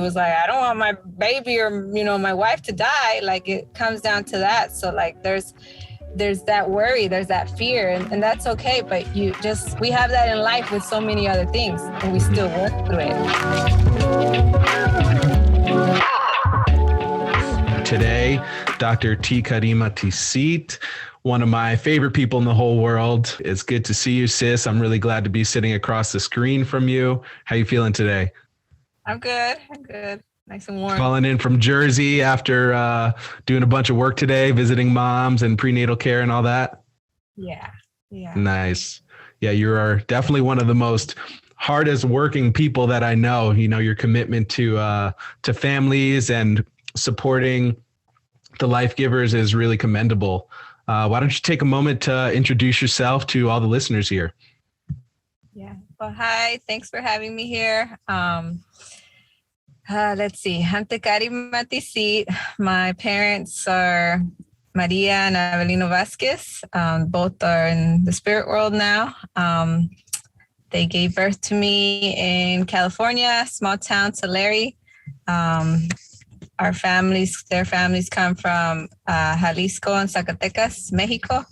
was like, I don't want my baby or, my wife to die. Like, it comes down to that. So like, there's that worry, there's that fear, and that's okay. But we have that in life with so many other things, and we still work through it. Today, Dr. Ticitl, one of my favorite people in the whole world. It's good to see you, sis. I'm really glad to be sitting across the screen from you. How you feeling today? I'm good. Nice and warm. Calling in from Jersey after doing a bunch of work today, visiting moms and prenatal care and all that. Yeah. Nice. Yeah, you are definitely one of the most hardest working people that I know. Your commitment to families and supporting the life givers is really commendable. Why don't you take a moment to introduce yourself to all the listeners here? Yeah. Well, hi. Thanks for having me here. Let's see. I'm Ticitl. My parents are Maria and Avelino Vasquez. Both are in the spirit world now. They gave birth to me in California, small town Tulare. Their families come from Jalisco and Zacatecas, Mexico.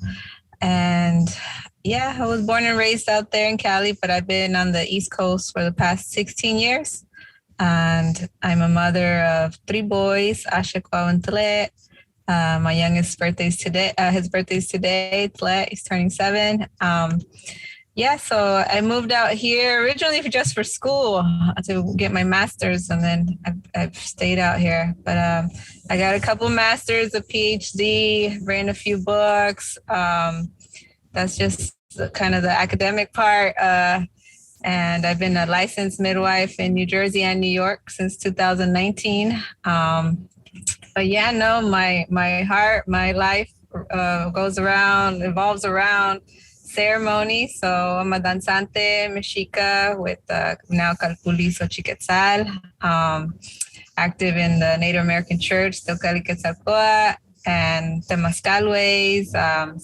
And yeah, I was born and raised out there in Cali, but I've been on the East Coast for the past 16 years. And I'm a mother of 3 boys, Ashekwa and Tlet. My youngest birthday's today. His birthday's today. Tlet, he's turning 7. So I moved out here originally just for school to get my master's, and then I've stayed out here. But I got a couple masters, a PhD, written a few books. That's just kind of the academic part. And I've been a licensed midwife in New Jersey and New York since 2019. But yeah, no, my heart, my life evolves around ceremony. So I'm a danzante mexica with now Calpulizo Tictl, active in the Native American Church, Tocali Quetzalcoatl, and Temazcal ways.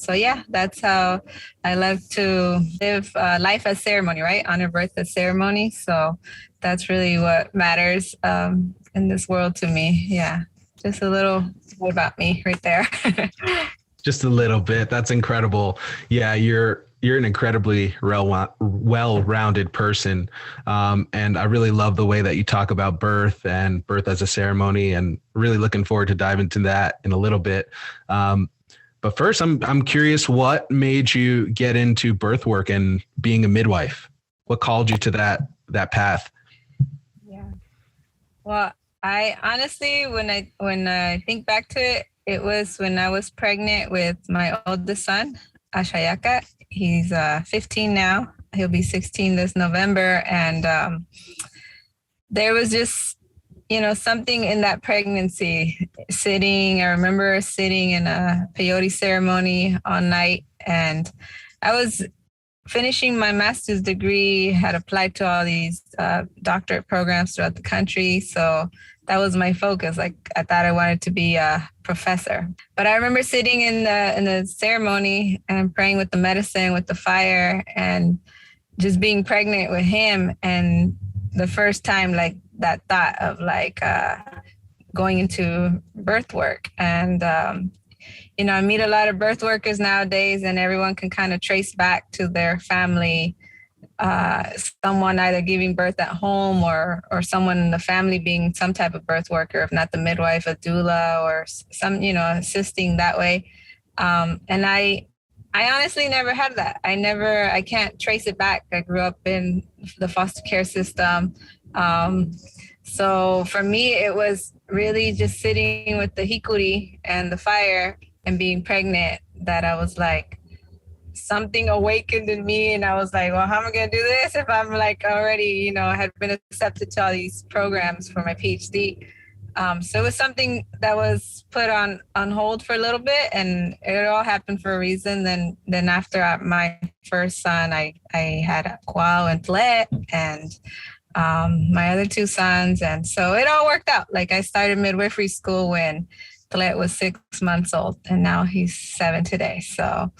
So yeah, that's how I love to live life as ceremony, right? Honor birth as ceremony. So that's really what matters in this world to me. Yeah, just a little bit about me right there. Just a little bit. That's incredible. Yeah, you're an incredibly well-rounded person. And I really love the way that you talk about birth and birth as a ceremony, and really looking forward to dive into that in a little bit. But first, I'm curious, what made you get into birth work and being a midwife? What called you to that path? Yeah. Well, I honestly, when I think back to it, it was when I was pregnant with my oldest son, Ashayaka. He's 15 now. He'll be 16 this November. And there was just, something in that pregnancy. I remember sitting in a peyote ceremony all night. And I was finishing my master's degree, had applied to all these doctorate programs throughout the country. So that was my focus. Like, I thought I wanted to be a professor. But I remember sitting in the ceremony and praying with the medicine, with the fire, and just being pregnant with him. And the first time, like, that thought of going into birth work. And I meet a lot of birth workers nowadays, and everyone can kind of trace back to their family, someone either giving birth at home or someone in the family being some type of birth worker, if not the midwife, a doula, or some, assisting that way. And I honestly never had that. I can't trace it back. I grew up in the foster care system. So for me, it was really just sitting with the hikuri and the fire and being pregnant that I was like, something awakened in me, and I was like, well, how am I going to do this if I'm like already, had been accepted to all these programs for my PhD. So it was something that was put on hold for a little bit, and it all happened for a reason. Then after my first son, I had Kwao and Tlet, and my other 2 sons. And so it all worked out. Like, I started midwifery school when Tlet was 6 months old, and now he's 7 today. So,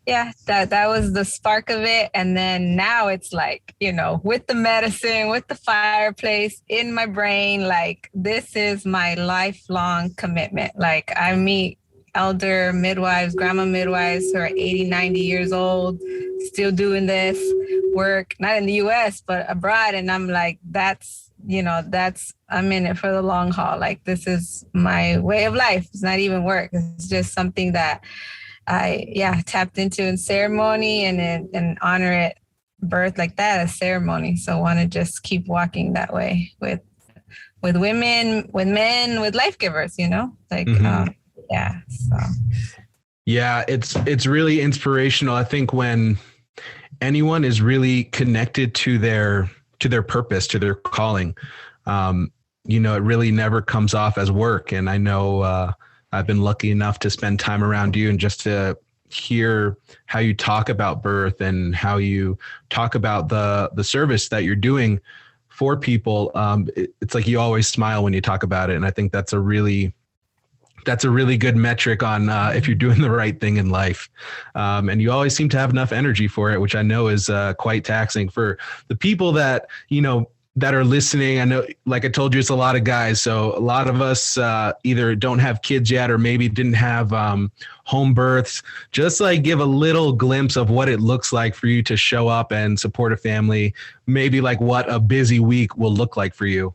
yeah, that was the spark of it. And then now it's like, with the medicine, with the fireplace in my brain, like this is my lifelong commitment. Like I meet elder midwives, grandma midwives who are 80, 90 years old, still doing this work, not in the US, but abroad. And I'm like, I'm in it for the long haul. Like this is my way of life. It's not even work. It's just something that tapped into in ceremony and honor it birth like that as ceremony. So I want to just keep walking that way with women, with men, with life givers, like, yeah. So. Yeah, it's really inspirational. I think when anyone is really connected to their purpose, to their calling, it really never comes off as work. And I know, I've been lucky enough to spend time around you and just to hear how you talk about birth and how you talk about the service that you're doing for people. It's like you always smile when you talk about it. And I think that's a really good metric on if you're doing the right thing in life. And you always seem to have enough energy for it, which I know is quite taxing for the people that, that are listening. I know, like I told you, it's a lot of guys. So a lot of us either don't have kids yet, or maybe didn't have home births. Just like give a little glimpse of what it looks like for you to show up and support a family. Maybe like what a busy week will look like for you.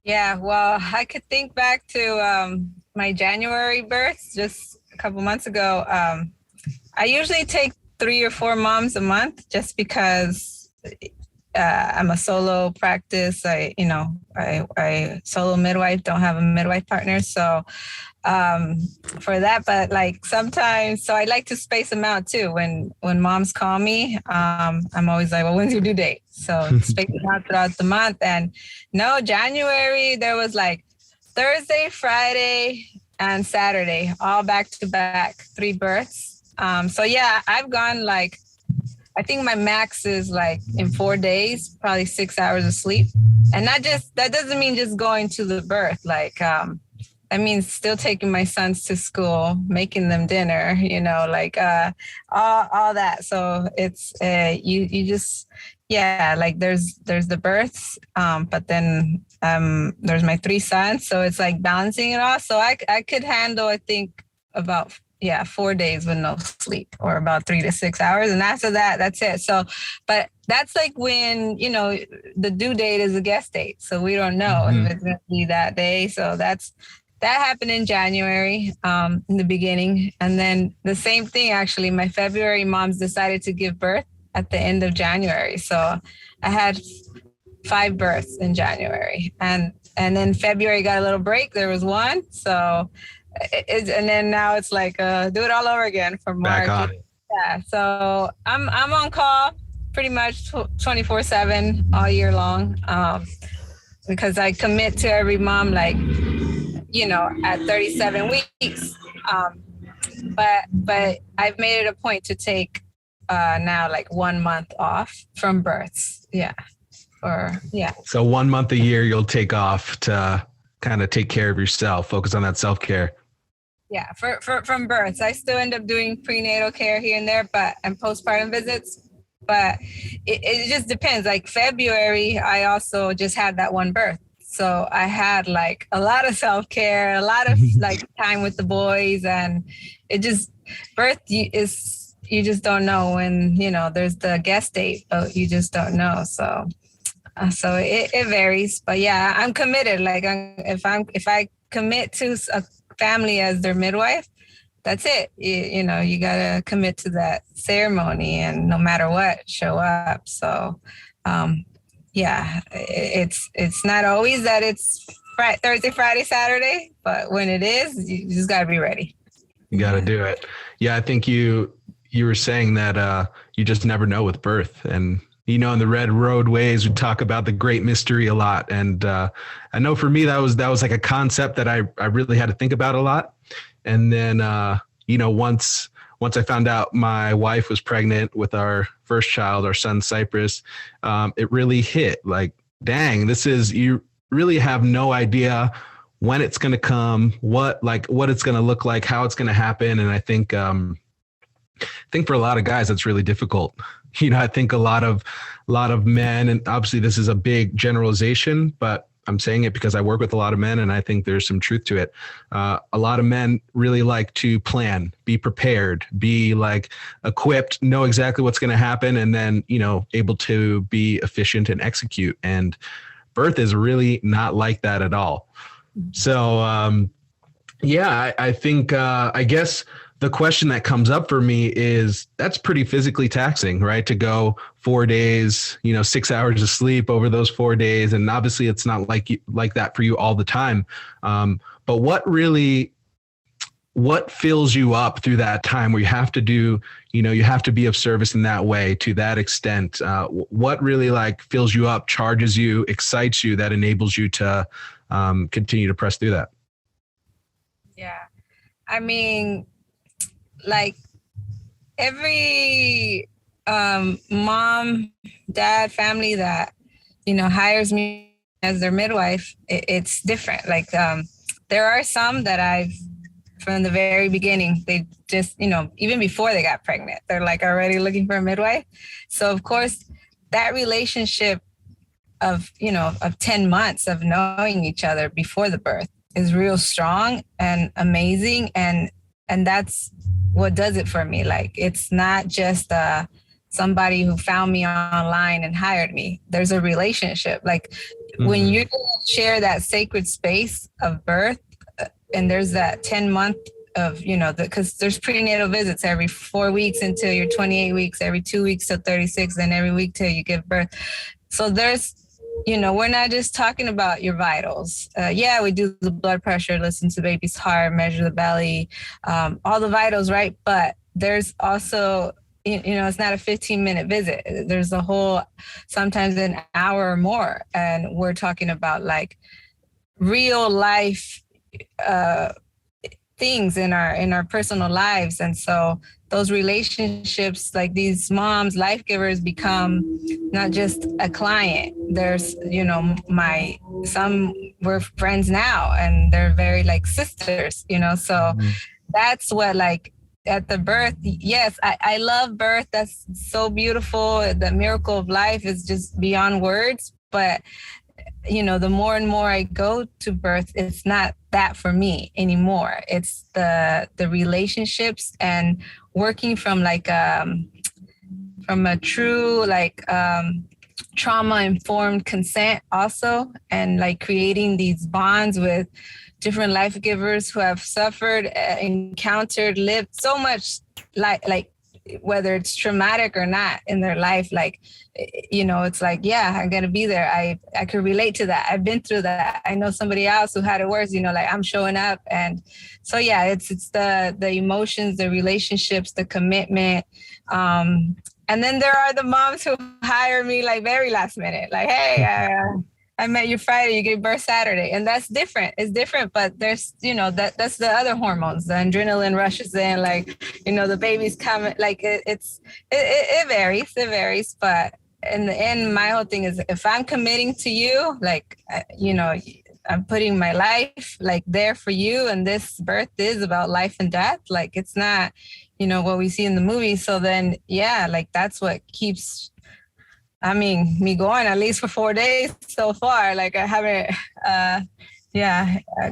Yeah, well, I could think back to my January births just a couple months ago. I usually take 3 or 4 moms a month just because I'm a solo practice. I solo midwife, don't have a midwife partner. So for that, but like sometimes, so I like to space them out too. When moms call me, I'm always like, well, when's your due date? So space them out throughout the month. And no, January, there was like Thursday, Friday, and Saturday, all back to back, 3 births. So yeah, I've gone like, I think my max is like in 4 days, probably 6 hours of sleep. And that doesn't mean just going to the birth. Like, that means still taking my sons to school, making them dinner, like all that. So it's you just, yeah, like there's the births, but then there's my 3 sons. So it's like balancing it all. So I could handle, I think, about 4 days with no sleep, or about 3 to 6 hours. And after that, that's it. So, but that's like when, the due date is a guest date. So we don't know if it's going to be that day. So that happened in January, in the beginning. And then the same thing, actually, my February moms decided to give birth at the end of January. So I had 5 births in January, and then February got a little break. There was 1. So and then now it's like do it all over again for March. Back on it. Yeah, so I'm on call pretty much 24/7 all year long, because I commit to every mom, like, at 37 weeks. But I've made it a point to take now like 1 month off from births. Yeah. So 1 month a year you'll take off to kind of take care of yourself, focus on that self-care. Yeah, from births. I still end up doing prenatal care here and there, and postpartum visits. But it just depends. Like February, I also just had that 1 birth. So I had like a lot of self-care, a lot of like time with the boys, and it just, birth is, you just don't know when, there's the guest date, but you just don't know. So it varies, but yeah, I'm committed. Like if I commit to a family as their midwife, that's it. You gotta commit to that ceremony, and no matter what, show up. So, yeah, it's not always that it's Thursday, Friday, Saturday, but when it is, you just gotta be ready. You gotta do it. Yeah, I think you were saying that you just never know with birth, and in the Red Roadways, we talk about the great mystery a lot. And I know for me, that was like a concept that I really had to think about a lot. And then, once I found out my wife was pregnant with our first child, our son, Cypress, it really hit like, dang, you really have no idea when it's going to come, what it's going to look like, how it's going to happen. And I think, I think for a lot of guys, that's really difficult. I think a lot of men, and obviously this is a big generalization, but I'm saying it because I work with a lot of men and I think there's some truth to it. A lot of men really like to plan, be prepared, be like equipped, know exactly what's going to happen, and then, able to be efficient and execute. And birth is really not like that at all. So, I think, I guess the question that comes up for me is that's pretty physically taxing, right? To go 4 days, 6 hours of sleep over those 4 days. And obviously it's not like that for you all the time. But what fills you up through that time where you have to do, you have to be of service in that way to that extent? What really like fills you up, charges you, excites you, that enables you to continue to press through that? Yeah. I mean, like every mom, dad, family that, hires me as their midwife, it's different. Like there are some that I've, from the very beginning, they just, even before they got pregnant, they're like already looking for a midwife. So of course, that relationship of 10 months of knowing each other before the birth is real strong and amazing. And that's what does it for me. Like, it's not just somebody who found me online and hired me. There's a relationship. Like when you share that sacred space of birth, and there's that 10-month of, because there's prenatal visits every 4 weeks until you're 28 weeks, every 2 weeks till 36, and every week till you give birth. So there's, we're not just talking about your vitals. We do the blood pressure, listen to the baby's heart, measure the belly, all the vitals, right? But there's also, it's not a 15-minute visit. There's a whole, sometimes an hour or more. And we're talking about like real life things in our personal lives. And so those relationships, like these moms, life givers, become not just a client. There's, some we're friends now and they're very like sisters, so that's what, like, at the birth, yes, I love birth. That's so beautiful. The miracle of life is just beyond words. But the more and more I go to birth, it's not that for me anymore. It's the relationships and working from like from a true like trauma-informed consent also, and like creating these bonds with different life givers who have suffered, encountered, lived so much like whether it's traumatic or not in their life, like, it's like, yeah, I'm going to be there. I could relate to that. I've been through that. I know somebody else who had it worse, like I'm showing up. And so, yeah, it's the emotions, the relationships, the commitment. And then there are the moms who hire me like very last minute, like, hey, I met you Friday, you gave birth Saturday. And that's different. It's different, but there's, that's the other hormones. The adrenaline rushes in, like, the baby's coming, like it varies. But in the end, my whole thing is if I'm committing to you, like, I'm putting my life like there for you. And this birth is about life and death. Like, it's not, what we see in the movie. So then, yeah, like that's what keeps me going, at least for 4 days so far. Like I haven't,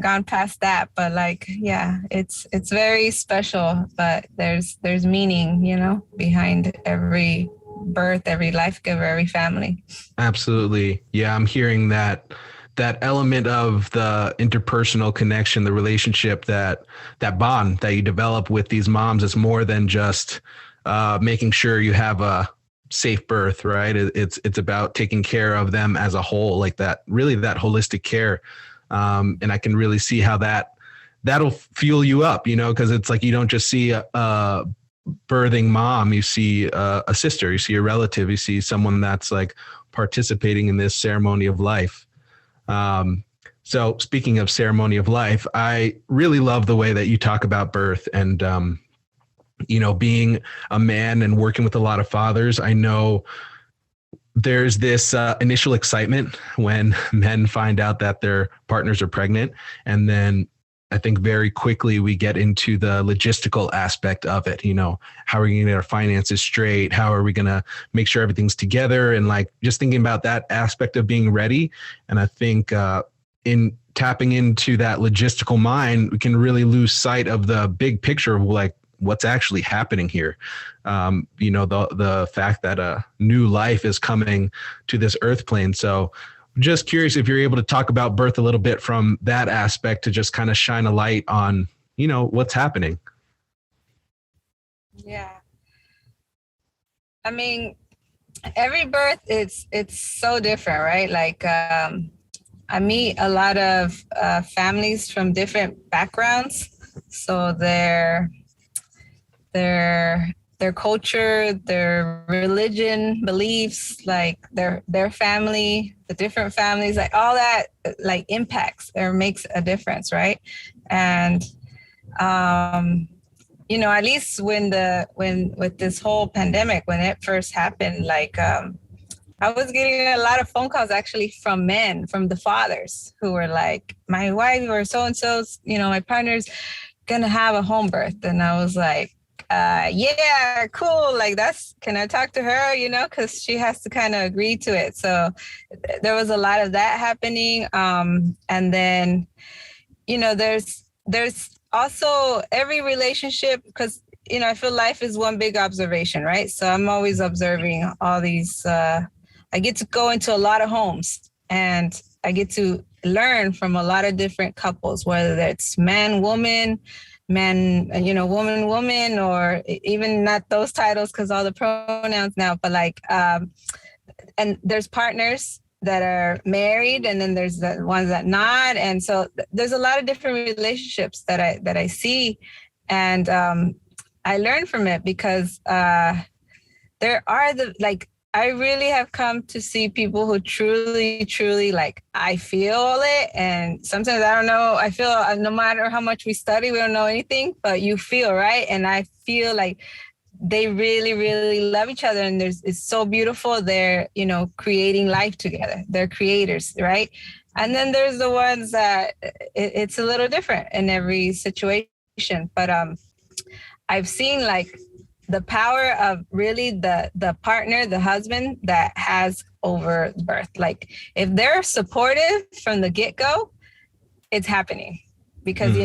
gone past that, but like, yeah, it's very special, but there's meaning, behind every birth, every life giver, every family. Absolutely. Yeah. I'm hearing that element of the interpersonal connection, the relationship, that bond that you develop with these moms is more than just making sure you have a safe birth, right? It's about taking care of them as a whole, like that holistic care. And I can really see how that'll fuel you up, because it's like, you don't just see a birthing mom, you see a sister, you see a relative, you see someone that's like participating in this ceremony of life. So speaking of ceremony of life, I really love the way that you talk about birth and, being a man and working with a lot of fathers. I know there's this initial excitement when men find out that their partners are pregnant. And then I think very quickly we get into the logistical aspect of it. How are we going to get our finances straight? How are we going to make sure everything's together? And like just thinking about that aspect of being ready. And I think in tapping into that logistical mind, we can really lose sight of the big picture of like what's actually happening here. The fact that a new life is coming to this earth plane. So just curious if you're able to talk about birth a little bit from that aspect to just kind of shine a light on, what's happening. Yeah. I mean, every birth, it's so different, right? Like, I meet a lot of families from different backgrounds. So their culture, their religion, beliefs, like their family, the different families, like all that like impacts or makes a difference, right? And at least when with this whole pandemic, when it first happened, like I was getting a lot of phone calls actually from men, from the fathers who were like, my wife or so and so's, my partner's gonna have a home birth. And I was like, yeah, cool. Like can I talk to her, because she has to kind of agree to it. So there was a lot of that happening. And then, there's also every relationship, because, I feel life is one big observation, right? So I'm always observing all these, I get to go into a lot of homes and I get to learn from a lot of different couples, whether it's man, woman, woman, or even not those titles because all the pronouns now, but like, and there's partners that are married and then there's the ones that not. And so there's a lot of different relationships that I see. And I learn from it because there are I really have come to see people who truly, truly like, I feel it. And sometimes I don't know, I feel no matter how much we study, we don't know anything, but you feel, right? And I feel like they really, really love each other. And it's so beautiful. They're, creating life together. They're creators, right? And then there's the ones that it's a little different in every situation. But I've seen like the power of really the partner, the husband that has over birth. Like if they're supportive from the get-go, it's happening because,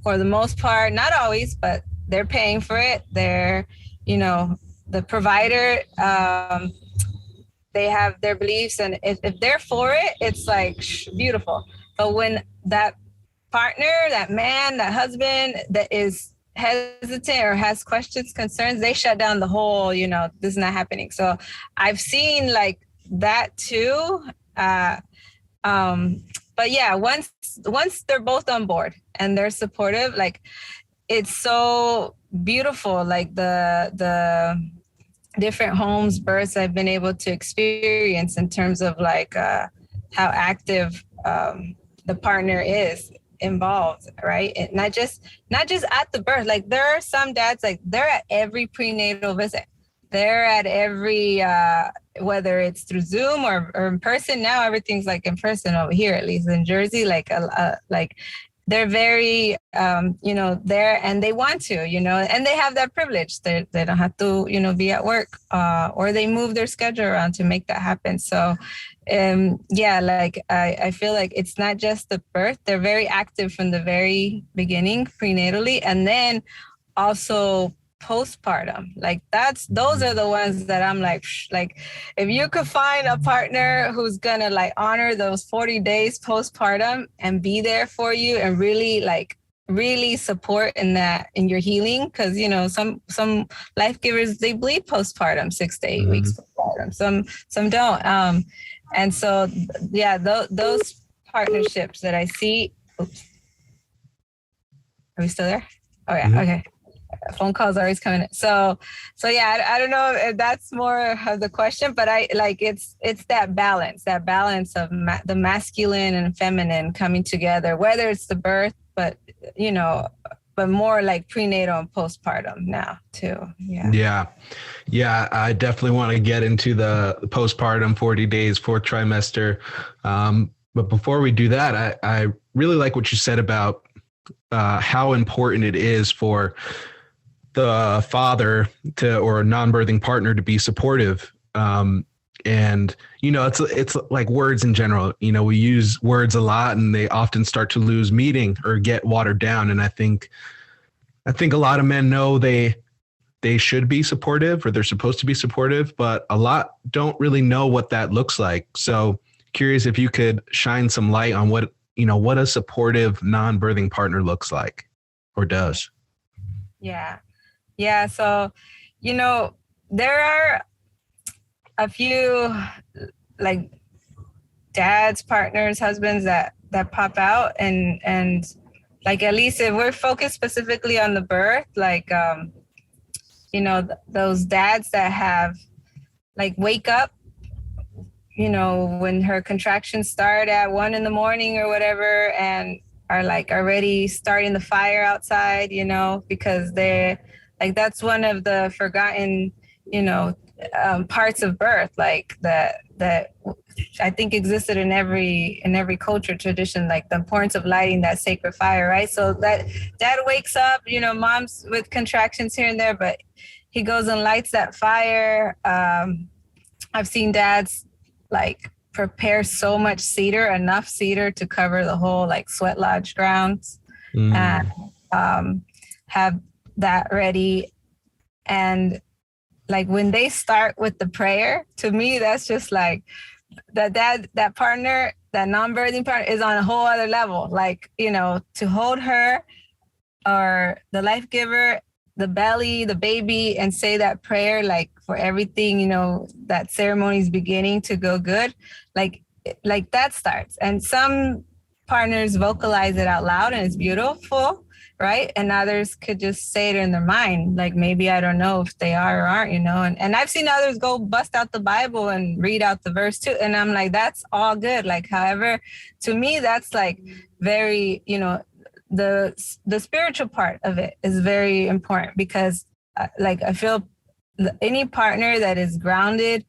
for the most part, not always, but they're paying for it. They're, the provider, they have their beliefs. And if they're for it, it's like beautiful. But when that partner, that man, that husband that is hesitant or has questions, concerns, they shut down the whole, this is not happening. So I've seen like that too. But yeah, once they're both on board and they're supportive, like it's so beautiful. Like the different homes, births I've been able to experience in terms of like how active the partner is involved, right? And not just at the birth. Like there are some dads, like they're at every prenatal visit. They're at every whether it's through Zoom or in person. Now everything's like in person over here, at least in Jersey. Like they're very there, and they want to, and they have that privilege. They don't have to be at work or they move their schedule around to make that happen. So like I feel like it's not just the birth. They're very active from the very beginning, prenatally, and then also postpartum. Like those are the ones that I'm like if you could find a partner who's gonna like honor those 40 days postpartum and be there for you and really support in your healing, because some life givers, they bleed postpartum 6 to 8 weeks postpartum, some don't, and so yeah, those partnerships that I see. Oops. Are we still there? Oh yeah. Okay. Phone calls are always coming in. So yeah, I don't know if that's more of the question, but I like it's that balance of the masculine and feminine coming together, whether it's the birth, but but more like prenatal and postpartum now too. Yeah. I definitely want to get into the postpartum 40 days, fourth trimester. But before we do that, I really like what you said about how important it is for the father to, or a non-birthing partner, to be supportive. And it's like words in general. We use words a lot, and they often start to lose meaning or get watered down. And I think a lot of men know they should be supportive, or they're supposed to be supportive, but a lot don't really know what that looks like. So curious if you could shine some light on what a supportive non-birthing partner looks like or does. Yeah. So, there are a few like dads, partners, husbands that pop out, and like, at least if we're focused specifically on the birth, like, those dads that have like wake up, when her contractions start at 1 a.m. or whatever, and are like already starting the fire outside, because they're like, that's one of the forgotten, parts of birth, like that I think existed in every culture tradition, like the importance of lighting that sacred fire, right? So that dad wakes up, mom's with contractions here and there, but he goes and lights that fire. I've seen dads like prepare so much cedar, enough cedar to cover the whole like sweat lodge grounds, and have that ready. And like when they start with the prayer, to me, that's just like that partner, that non-birthing partner is on a whole other level. Like, to hold her or the life giver, the belly, the baby, and say that prayer, like for everything, that ceremony is beginning to go good. Like that starts. And some partners vocalize it out loud and it's beautiful, right? And others could just say it in their mind. Like, maybe, I don't know if they are or aren't, and I've seen others go bust out the Bible and read out the verse too. And I'm like, that's all good. Like, however, to me, that's like very, the spiritual part of it is very important, because like, I feel any partner that is grounded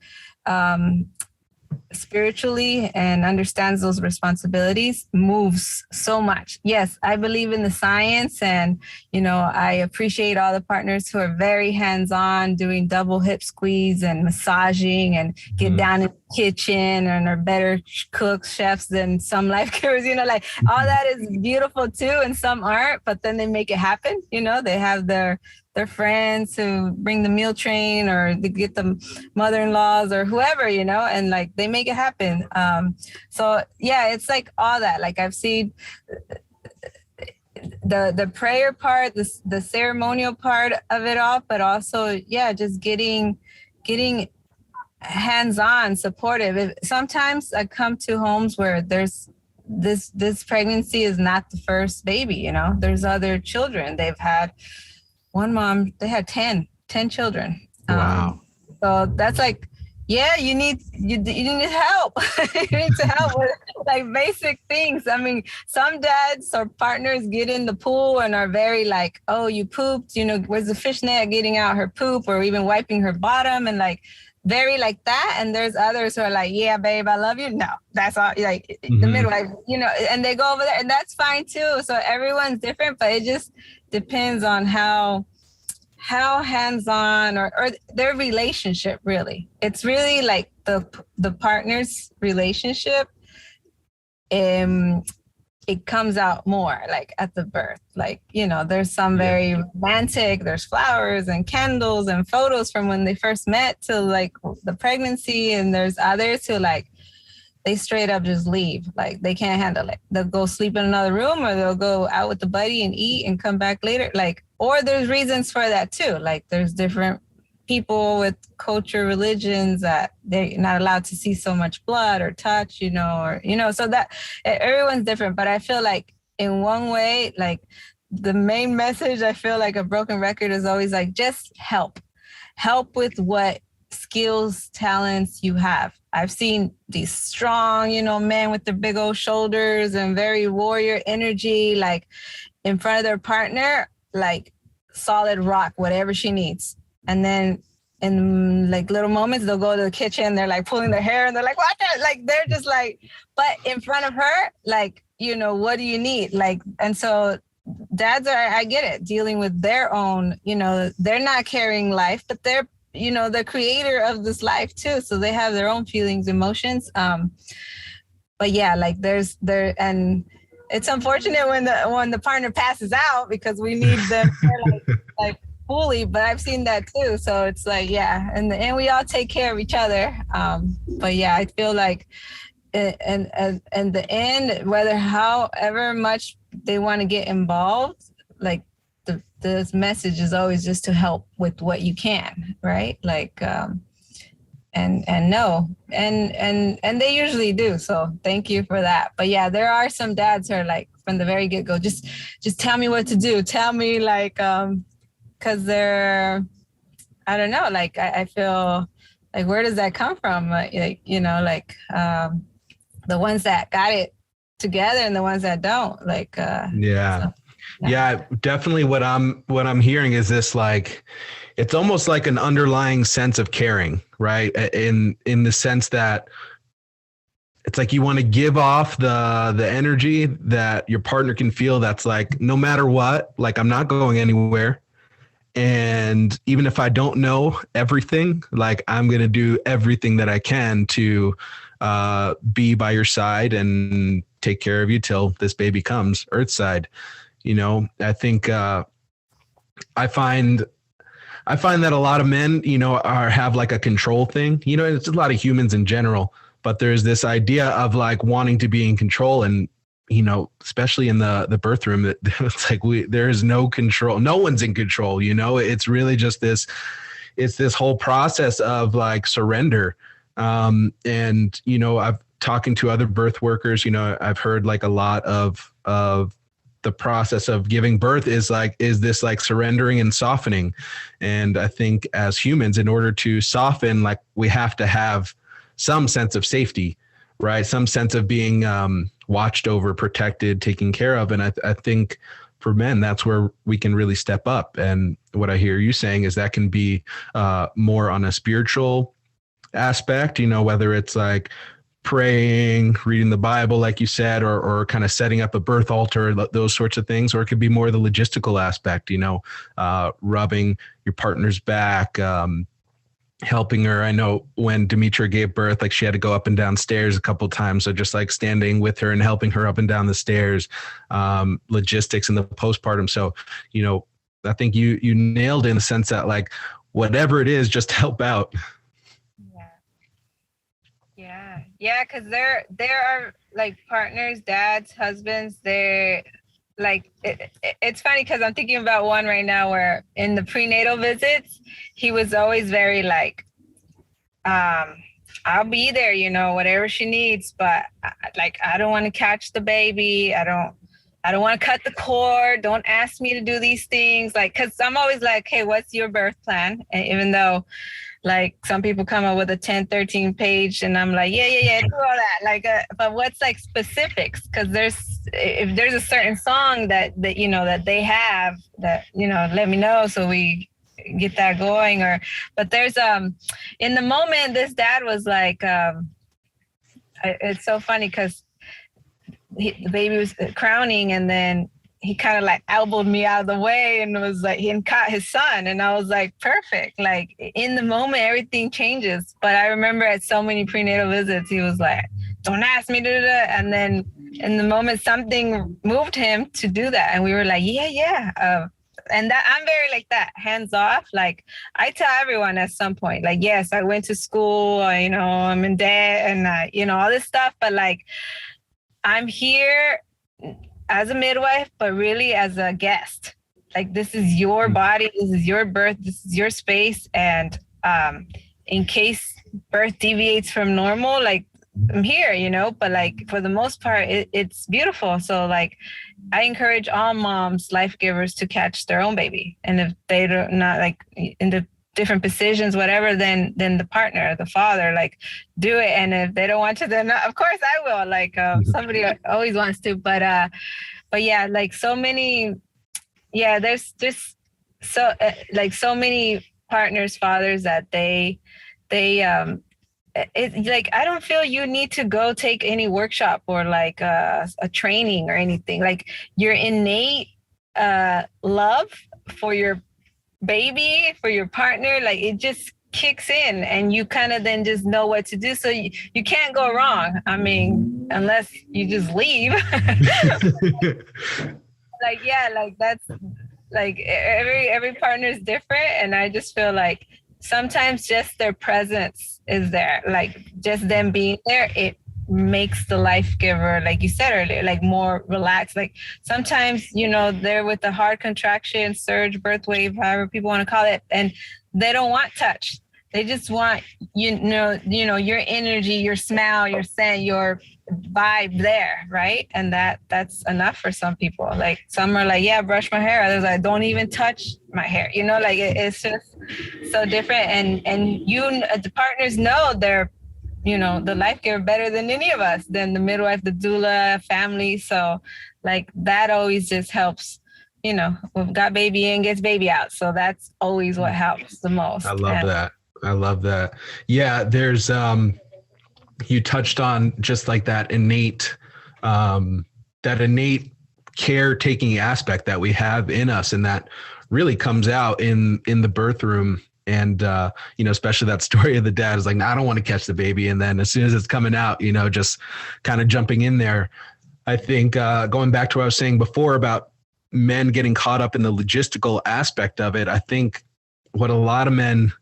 spiritually and understands those responsibilities moves so much. Yes, I believe in the science, and I appreciate all the partners who are very hands-on, doing double hip squeeze and massaging and get down in the kitchen, and are better cooks, chefs than some life givers, like all that is beautiful too, and some aren't, but then they make it happen. They have their friends who bring the meal train, or they get the mother-in-laws or whoever, and like they make it happen. So yeah, it's like all that. Like, I've seen the prayer part, the ceremonial part of it all, but also, yeah, just getting hands-on, supportive. Sometimes I come to homes where there's this pregnancy is not the first baby, there's other children. They've had one mom, they had 10 children. Wow. So that's like, yeah, you need help. You need to help with like basic things. I mean, some dads or partners get in the pool and are very like, oh, you pooped, where's the fishnet, getting out her poop, or even wiping her bottom, and like very like that. And there's others who are like, yeah, babe, I love you. No, that's all, like the midwife, and they go over there, and that's fine too. So everyone's different, but it just depends on how hands-on or their relationship. Really, it's really like the partner's relationship. It comes out more like at the birth. Like, there's some very romantic, there's flowers and candles and photos from when they first met to like the pregnancy, and there's others who like they straight up just leave. Like, they can't handle it. They'll go sleep in another room, or they'll go out with the buddy and eat and come back later. Like, or there's reasons for that too. Like, there's different people with culture, religions that they're not allowed to see so much blood or touch, so that everyone's different. But I feel like in one way, like the main message, I feel like a broken record is always like, just help with what skills, talents you have. I've seen these strong, men with their big old shoulders and very warrior energy, like in front of their partner, like solid rock, whatever she needs. And then in like little moments, they'll go to the kitchen, they're like pulling their hair, and they're like, what? Like, they're just like, but in front of her, like, what do you need? Like, and so dads are, I get it, dealing with their own, they're not carrying life, but they're, the creator of this life too. So they have their own feelings, emotions. But yeah, like and it's unfortunate when the partner passes out because we need them like fully, but I've seen that too. So it's like, yeah. And we all take care of each other. But yeah, I feel like, and the end, whether however much they want to get involved, like the message is always just to help with what you can, right? Like, and no, and they usually do. So thank you for that. But yeah, there are some dads who are like from the very get go, just tell me what to do. Tell me like, because they're, I don't know, like I feel like, where does that come from? Like the ones that got it together and the ones that don't, like Yeah. so, Yeah, definitely what I'm hearing is this, like, it's almost like an underlying sense of caring, right? In the sense that it's like you want to give off the energy that your partner can feel, that's like, no matter what, like, I'm not going anywhere. And even if I don't know everything, like, I'm going to do everything that I can to be by your side and take care of you till this baby comes earthside. I think I find that a lot of men, have like a control thing. It's a lot of humans in general, but there's this idea of like wanting to be in control, and especially in the birth room, that it's like there is no control. No one's in control. It's really just this. It's this whole process of like surrender. And I've talking to other birth workers. I've heard like a lot of the process of giving birth is this like surrendering and softening. And I think as humans, in order to soften, like, we have to have some sense of safety, right? Some sense of being watched over, protected, taken care of. And I think for men, that's where we can really step up. And what I hear you saying is that can be more on a spiritual aspect, whether it's like praying, reading the Bible, like you said, or kind of setting up a birth altar, those sorts of things. Or it could be more the logistical aspect, rubbing your partner's back, helping her. I know when Demetra gave birth, like, she had to go up and down stairs a couple of times. So just like standing with her and helping her up and down the stairs, logistics in the postpartum. So, I think you nailed it in the sense that, like, whatever it is, just help out. Yeah, because there are like partners, dads, husbands. They're like, it's funny because I'm thinking about one right now where in the prenatal visits, he was always very like, I'll be there, whatever she needs, but like, I don't want to catch the baby. I don't want to cut the cord. Don't ask me to do these things. Like, because I'm always like, hey, what's your birth plan? And even though, like, some people come up with a 10, 13 page and I'm like, yeah, do all that. Like, but what's like specifics? Because if there's a certain song that they have that, let me know so we get that going. But there's, in the moment, this dad was like, it's so funny because the baby was crowning, and then he kind of like elbowed me out of the way and was like, he caught his son. And I was like, perfect. Like, in the moment, everything changes. But I remember at so many prenatal visits, he was like, don't ask me to do that. And then in the moment, something moved him to do that. And we were like, yeah. And that, I'm very like that, hands off. Like, I tell everyone at some point, like, yes, I went to school, I'm in debt and, all this stuff. But like, I'm here as a midwife, but really as a guest. Like, this is your body, this is your birth, this is your space. And in case birth deviates from normal, like, I'm here, but like, for the most part, it's beautiful. So like, I encourage all moms, life givers, to catch their own baby. And if they don't, not like in the different positions, whatever, then the partner, the father, like, do it. And if they don't want to, then of course I will. Like, somebody always wants to, but yeah, like, so many, there's just so like so many partners, fathers, that they it's like, I don't feel you need to go take any workshop or like a training or anything. Like, your innate love for your baby, for your partner, like it just kicks in and you kind of then just know what to do. So you can't go wrong. I mean, unless you just leave. Like, yeah, like that's like every partner is different. And I just feel like sometimes just their presence is there, like just them being there, it makes the life giver, like you said earlier, like more relaxed. Like sometimes, they're with the hard contraction, surge, birth wave, however people want to call it, and they don't want touch. They just want your energy, your smell, your scent, your vibe there, right? And that's enough for some people. Like some are like, yeah, brush my hair. Others like, don't even touch my hair. Like it's just so different. And the partners know they're the life giver better than any of us, than the midwife, the doula, family. So like that always just helps. We've got baby in, gets baby out. So that's always what helps the most. I love that. I love that. Yeah, there's you touched on just like that innate caretaking aspect that we have in us, and that really comes out in the birth room. And especially that story of the dad is like, nah, I don't want to catch the baby, and then as soon as it's coming out, just kind of jumping in there. I think going back to what I was saying before about men getting caught up in the logistical aspect of it, I think what a lot of men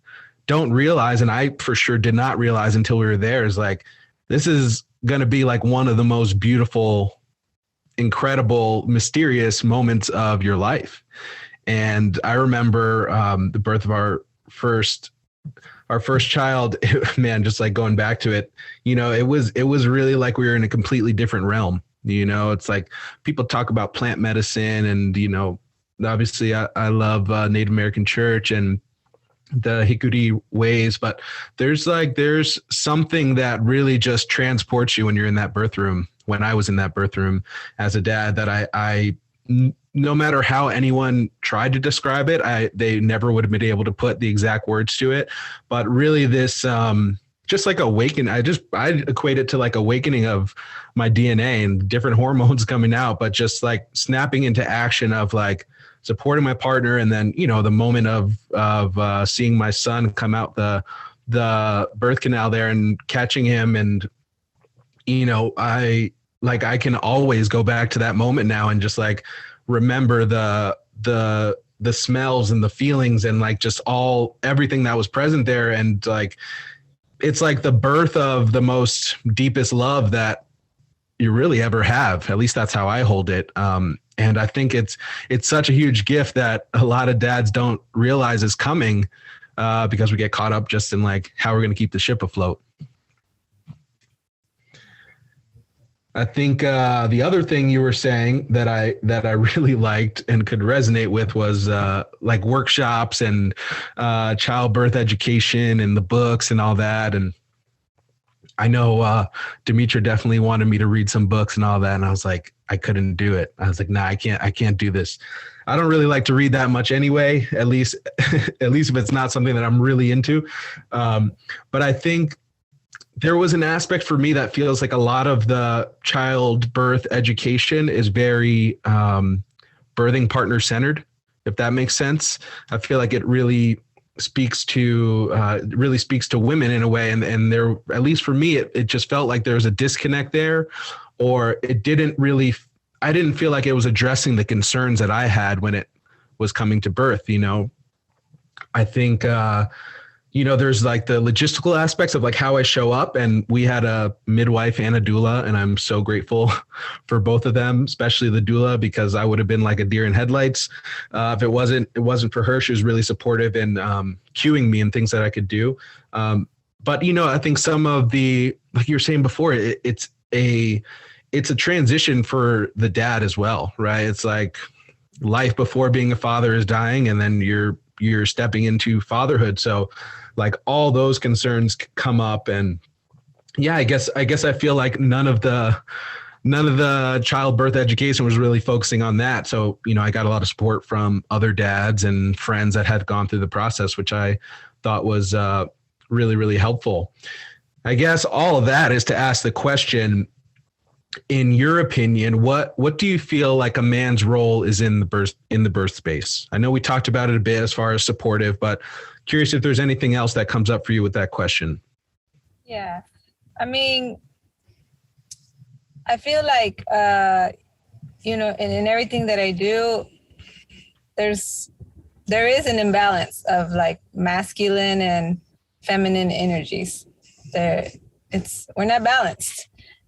don't realize, and I for sure did not realize until we were there, is like, this is going to be like one of the most beautiful, incredible, mysterious moments of your life. And I remember the birth of our first child, man, just like going back to it, it was really like we were in a completely different realm. It's like people talk about plant medicine and, obviously I love Native American church and the Hikuri ways, but there's something that really just transports you when you're in that birth room. When I was in that birth room as a dad, that I no matter how anyone tried to describe it, they never would have been able to put the exact words to it. But really this, just like awaken, I equate it to like awakening of my DNA and different hormones coming out, but just like snapping into action of like supporting my partner. And then, the moment of seeing my son come out the birth canal there and catching him. And, I can always go back to that moment now and just like remember the smells and the feelings and like just everything that was present there. And like, it's like the birth of the most deepest love that you really ever have. At least that's how I hold it. And I think it's such a huge gift that a lot of dads don't realize is coming because we get caught up just in like how we're going to keep the ship afloat. I think the other thing you were saying that I really liked and could resonate with was like workshops and childbirth education and the books and all that. And I know Demetra definitely wanted me to read some books and all that. And I was like, I couldn't do it. I was like, nah, I can't do this. I don't really like to read that much anyway, at least if it's not something that I'm really into. But I think there was an aspect for me that feels like a lot of the childbirth education is very birthing partner centered, if that makes sense. I feel like it really speaks to women in a way. And there, at least for me, it just felt like there was a disconnect there, or I didn't feel like it was addressing the concerns that I had when it was coming to birth. I think, there's like the logistical aspects of like how I show up, and we had a midwife and a doula, and I'm so grateful for both of them, especially the doula, because I would have been like a deer in headlights. If it wasn't for her. She was really supportive in cueing me and things that I could do. But, I think some of the, like you were saying before, it's a transition for the dad as well, right? It's like life before being a father is dying, and then you're stepping into fatherhood. So like all those concerns come up, and yeah, I guess I feel like none of the childbirth education was really focusing on that. So, I got a lot of support from other dads and friends that had gone through the process, which I thought was really, really helpful. I guess all of that is to ask the question, in your opinion, what do you feel like a man's role is in the birth space? I know we talked about it a bit as far as supportive, but curious if there's anything else that comes up for you with that question. Yeah. I mean, I feel like, in everything that I do, there is an imbalance of like masculine and feminine energies. We're not balanced.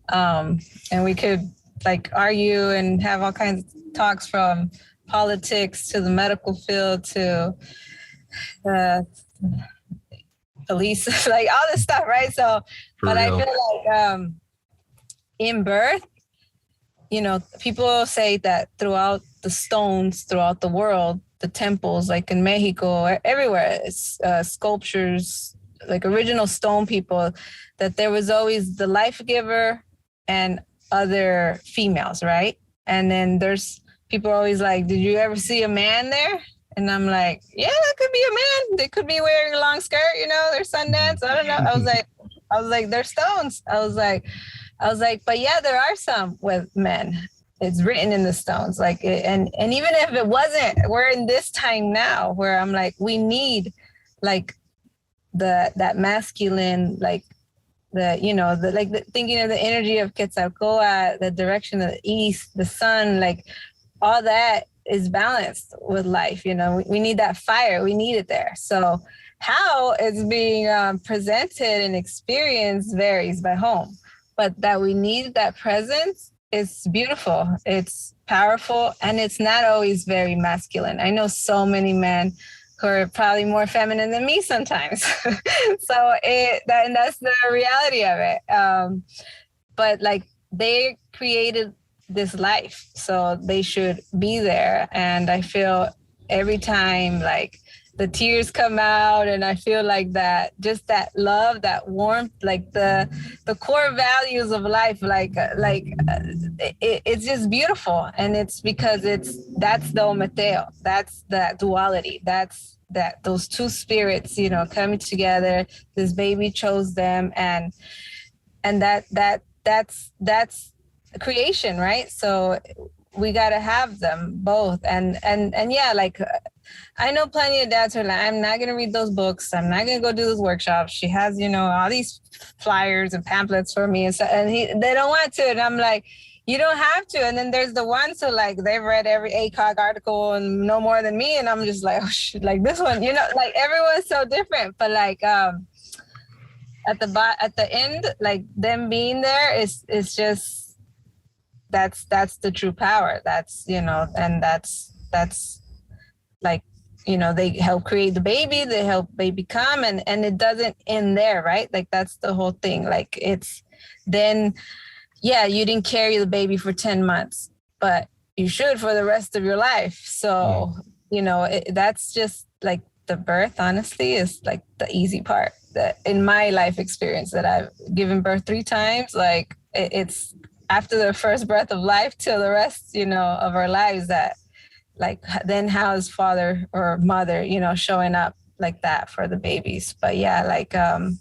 And we could like argue and have all kinds of talks from politics to the medical field to police, like all this stuff, right? So, but I feel like in birth, people say that throughout the stones, throughout the world, the temples, like in Mexico, everywhere, it's sculptures, like original stone people, that there was always the life giver and other females, right? And then there's people always like, did you ever see a man there? And I'm like, yeah, that could be a man. They could be wearing a long skirt, they're Sundance. I don't know. I was like, they're stones. I was like, but yeah, there are some with men. It's written in the stones. Like, and even if it wasn't, we're in this time now where I'm like, we need like that masculine, like thinking of the energy of Quetzalcoatl, the direction of the east, the sun, like all that is balanced with life. We need that fire. We need it there. So how it's being presented and experienced varies by home, but that we need that presence is beautiful. It's powerful, and it's not always very masculine. I know so many men who are probably more feminine than me sometimes. So that's the reality of it. But like they created this life, so they should be there. And I feel every time like the tears come out, and I feel like that, just that love, that warmth, like the core values of life, it's just beautiful. And it's because that's the Ometeo, that's that duality, that's that those two spirits, coming together. This baby chose them, and that's creation, right? So we got to have them both. And yeah, like I know plenty of dads who are like, I'm not going to read those books. I'm not going to go do those workshops. She has, all these flyers and pamphlets for me. And so, they don't want to. And I'm like, you don't have to. And then there's the ones who like, they've read every ACOG article and no more than me. And I'm just like, oh shit, like this one, like everyone's so different. But like, at the end, like them being there is just, that's the true power. That's, and that's like, they help create the baby, they help baby come, and it doesn't end there, right? Like that's the whole thing. Like it's then, yeah, you didn't carry the baby for 10 months, but you should for the rest of your life. So, that's just like the birth, honestly, is like the easy part. That in my life experience, that I've given birth 3 times, like it's after the first breath of life till the rest, of our lives, that like, then how is father or mother, showing up like that for the babies. But yeah, like, I'm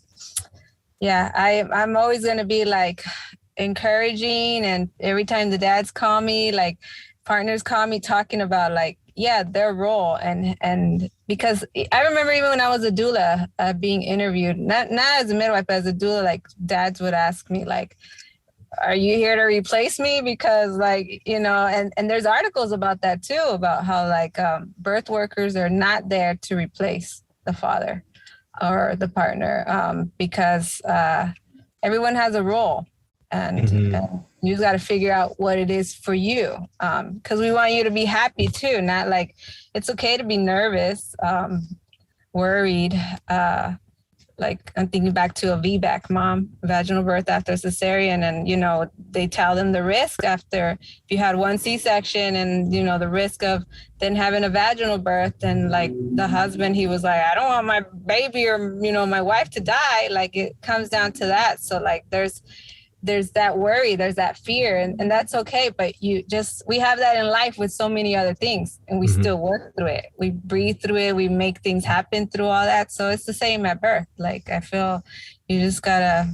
always going to be like encouraging. And every time the dads call me, like partners call me, talking about like, yeah, their role. And because I remember even when I was a doula, being interviewed, not as a midwife, but as a doula, like dads would ask me like, are you here to replace me? Because like, and there's articles about that too, about how like birth workers are not there to replace the father or the partner, because everyone has a role, and you just got to figure out what it is for you, because we want you to be happy too, not like it's okay to be nervous, worried, like I'm thinking back to a VBAC mom, vaginal birth after cesarean, and they tell them the risk after, if you had 1 C-section, and the risk of then having a vaginal birth, and like the husband, he was like, I don't want my baby or my wife to die. Like it comes down to that. So like there's that worry, there's that fear, and that's okay. But we have that in life with so many other things, and we still work through it. We breathe through it. We make things happen through all that. So it's the same at birth. Like I feel you just gotta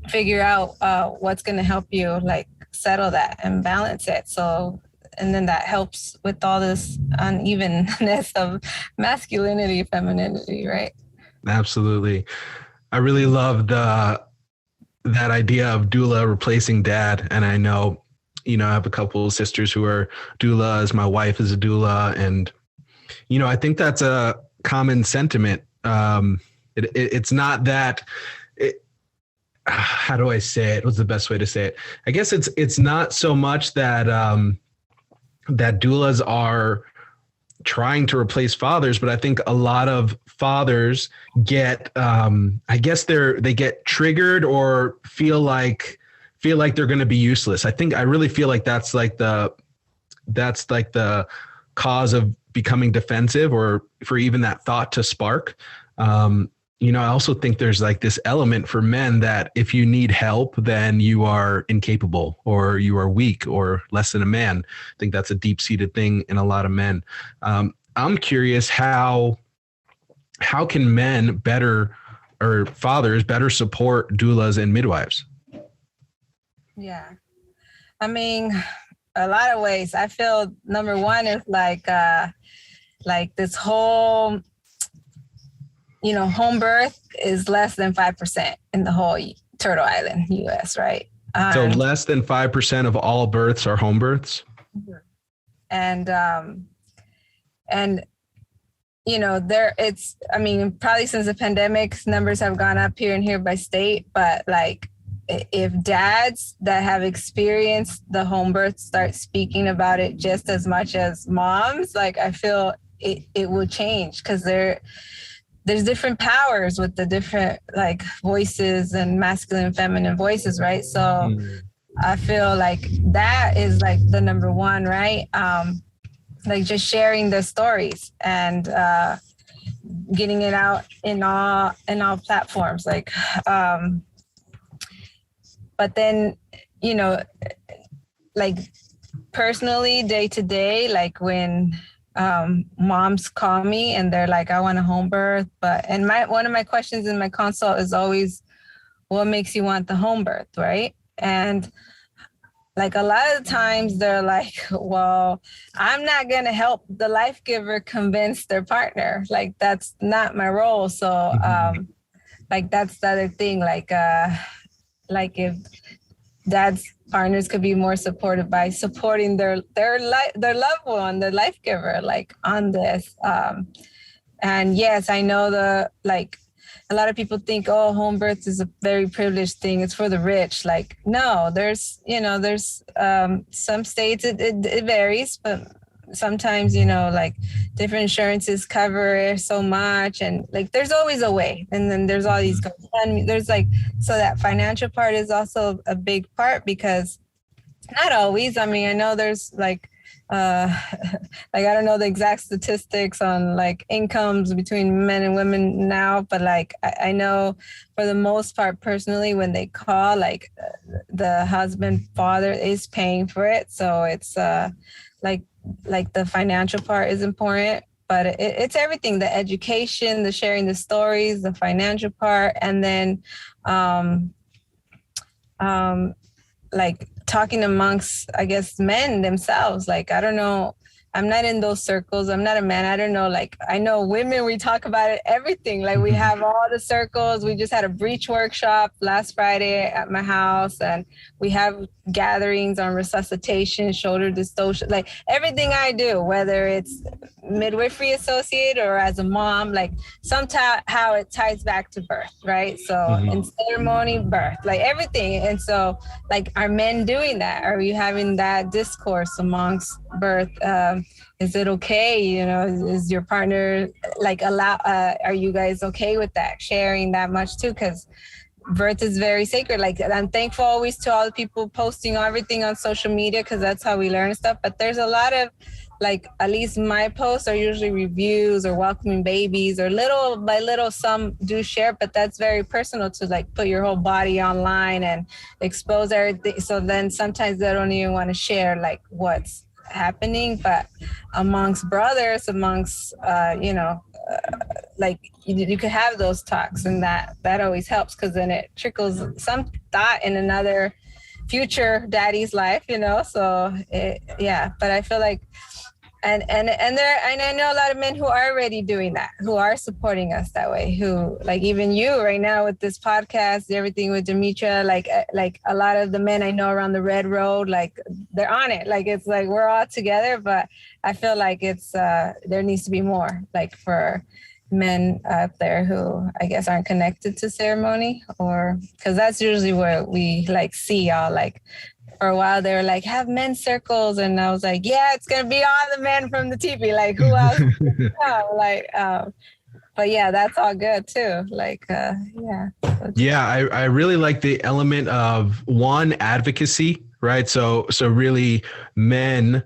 figure out what's gonna help you like settle that and balance it. So, and then that helps with all this unevenness of masculinity, femininity, right? Absolutely. I really love that idea of doula replacing dad. And I know, I have a couple of sisters who are doulas. My wife is a doula. And, I think that's a common sentiment. It's not that how do I say it? What's the best way to say it? I guess it's not so much that, that doulas are trying to replace fathers, but I think a lot of fathers get, I guess they get triggered or feel like they're going to be useless. I really feel like that's like the cause of becoming defensive, or for even that thought to spark. I also think there's like this element for men that if you need help, then you are incapable or you are weak or less than a man. I think that's a deep-seated thing in a lot of men. I'm curious how can men better, or fathers better, support doulas and midwives? Yeah. I mean, a lot of ways. I feel number one is like this whole, home birth is less than 5% in the whole Turtle Island, US, right? So less than 5% of all births are home births? And probably since the pandemic, numbers have gone up here and here by state, but like if dads that have experienced the home birth start speaking about it just as much as moms, like I feel it will change, because there's different powers with the different like voices and masculine and feminine voices, right? So I feel like that is like the number one, right? Like just sharing the stories and getting it out in all platforms. Like, but then, like personally, day to day, like when moms call me and they're like, I want a home birth, and one of my questions in my consult is always, what makes you want the home birth, right? And like a lot of the times they're like, well, I'm not going to help the life giver convince their partner. Like, that's not my role. So like, that's the other thing. Like if dad's partners could be more supportive by supporting their loved one, the life giver, like on this. And yes, I know a lot of people think, oh, home birth is a very privileged thing. It's for the rich. Like, no, there's some states it varies, but sometimes, like different insurances cover so much, and like, there's always a way. And then there's all these, there's like, so that financial part is also a big part, because not always. I mean, I know there's like I don't know the exact statistics on like incomes between men and women now, but like I know for the most part, personally, when they call, like the husband, father is paying for it. So it's like the financial part is important, but it's everything: the education, the sharing the stories, the financial part, and then like talking amongst, I guess, men themselves. Like, I don't know, I'm not in those circles. I'm not a man. I don't know. Like, I know women, we talk about it, everything. Like, we have all the circles. We just had a breech workshop last Friday at my house, and we have gatherings on resuscitation, shoulder dystocia, like everything I do, whether it's midwifery associate or as a mom, like somehow how it ties back to birth, right? So in ceremony, birth, like everything. And so, like, are men doing that? Are you having that discourse amongst birth? Is it okay? Is your partner like are you guys okay with that, sharing that much too? Because birth is very sacred. Like, I'm thankful always to all the people posting everything on social media, because that's how we learn stuff. But there's a lot of, like, at least my posts are usually reviews or welcoming babies, or little by little, some do share, but that's very personal to like put your whole body online and expose everything. So then sometimes they don't even want to share like what's happening. But amongst brothers, amongst like you could have those talks, and that always helps, because then it trickles some thought in another future daddy's life, So but I feel like, and I know a lot of men who are already doing that, who are supporting us that way, who, like, even you right now with this podcast, everything with Demetra, like a lot of the men I know around the Red Road, like, they're on it. Like, it's like we're all together, but I feel like it's there needs to be more, like, for men out there who I guess aren't connected to ceremony, or because that's usually where we like see y'all. Like, for a while they were like, have men's circles, and I was like, yeah, it's gonna be all the men from the teepee. Like, who else? But yeah, that's all good too. Like, yeah. Yeah, I really like the element of one, advocacy, right? So really men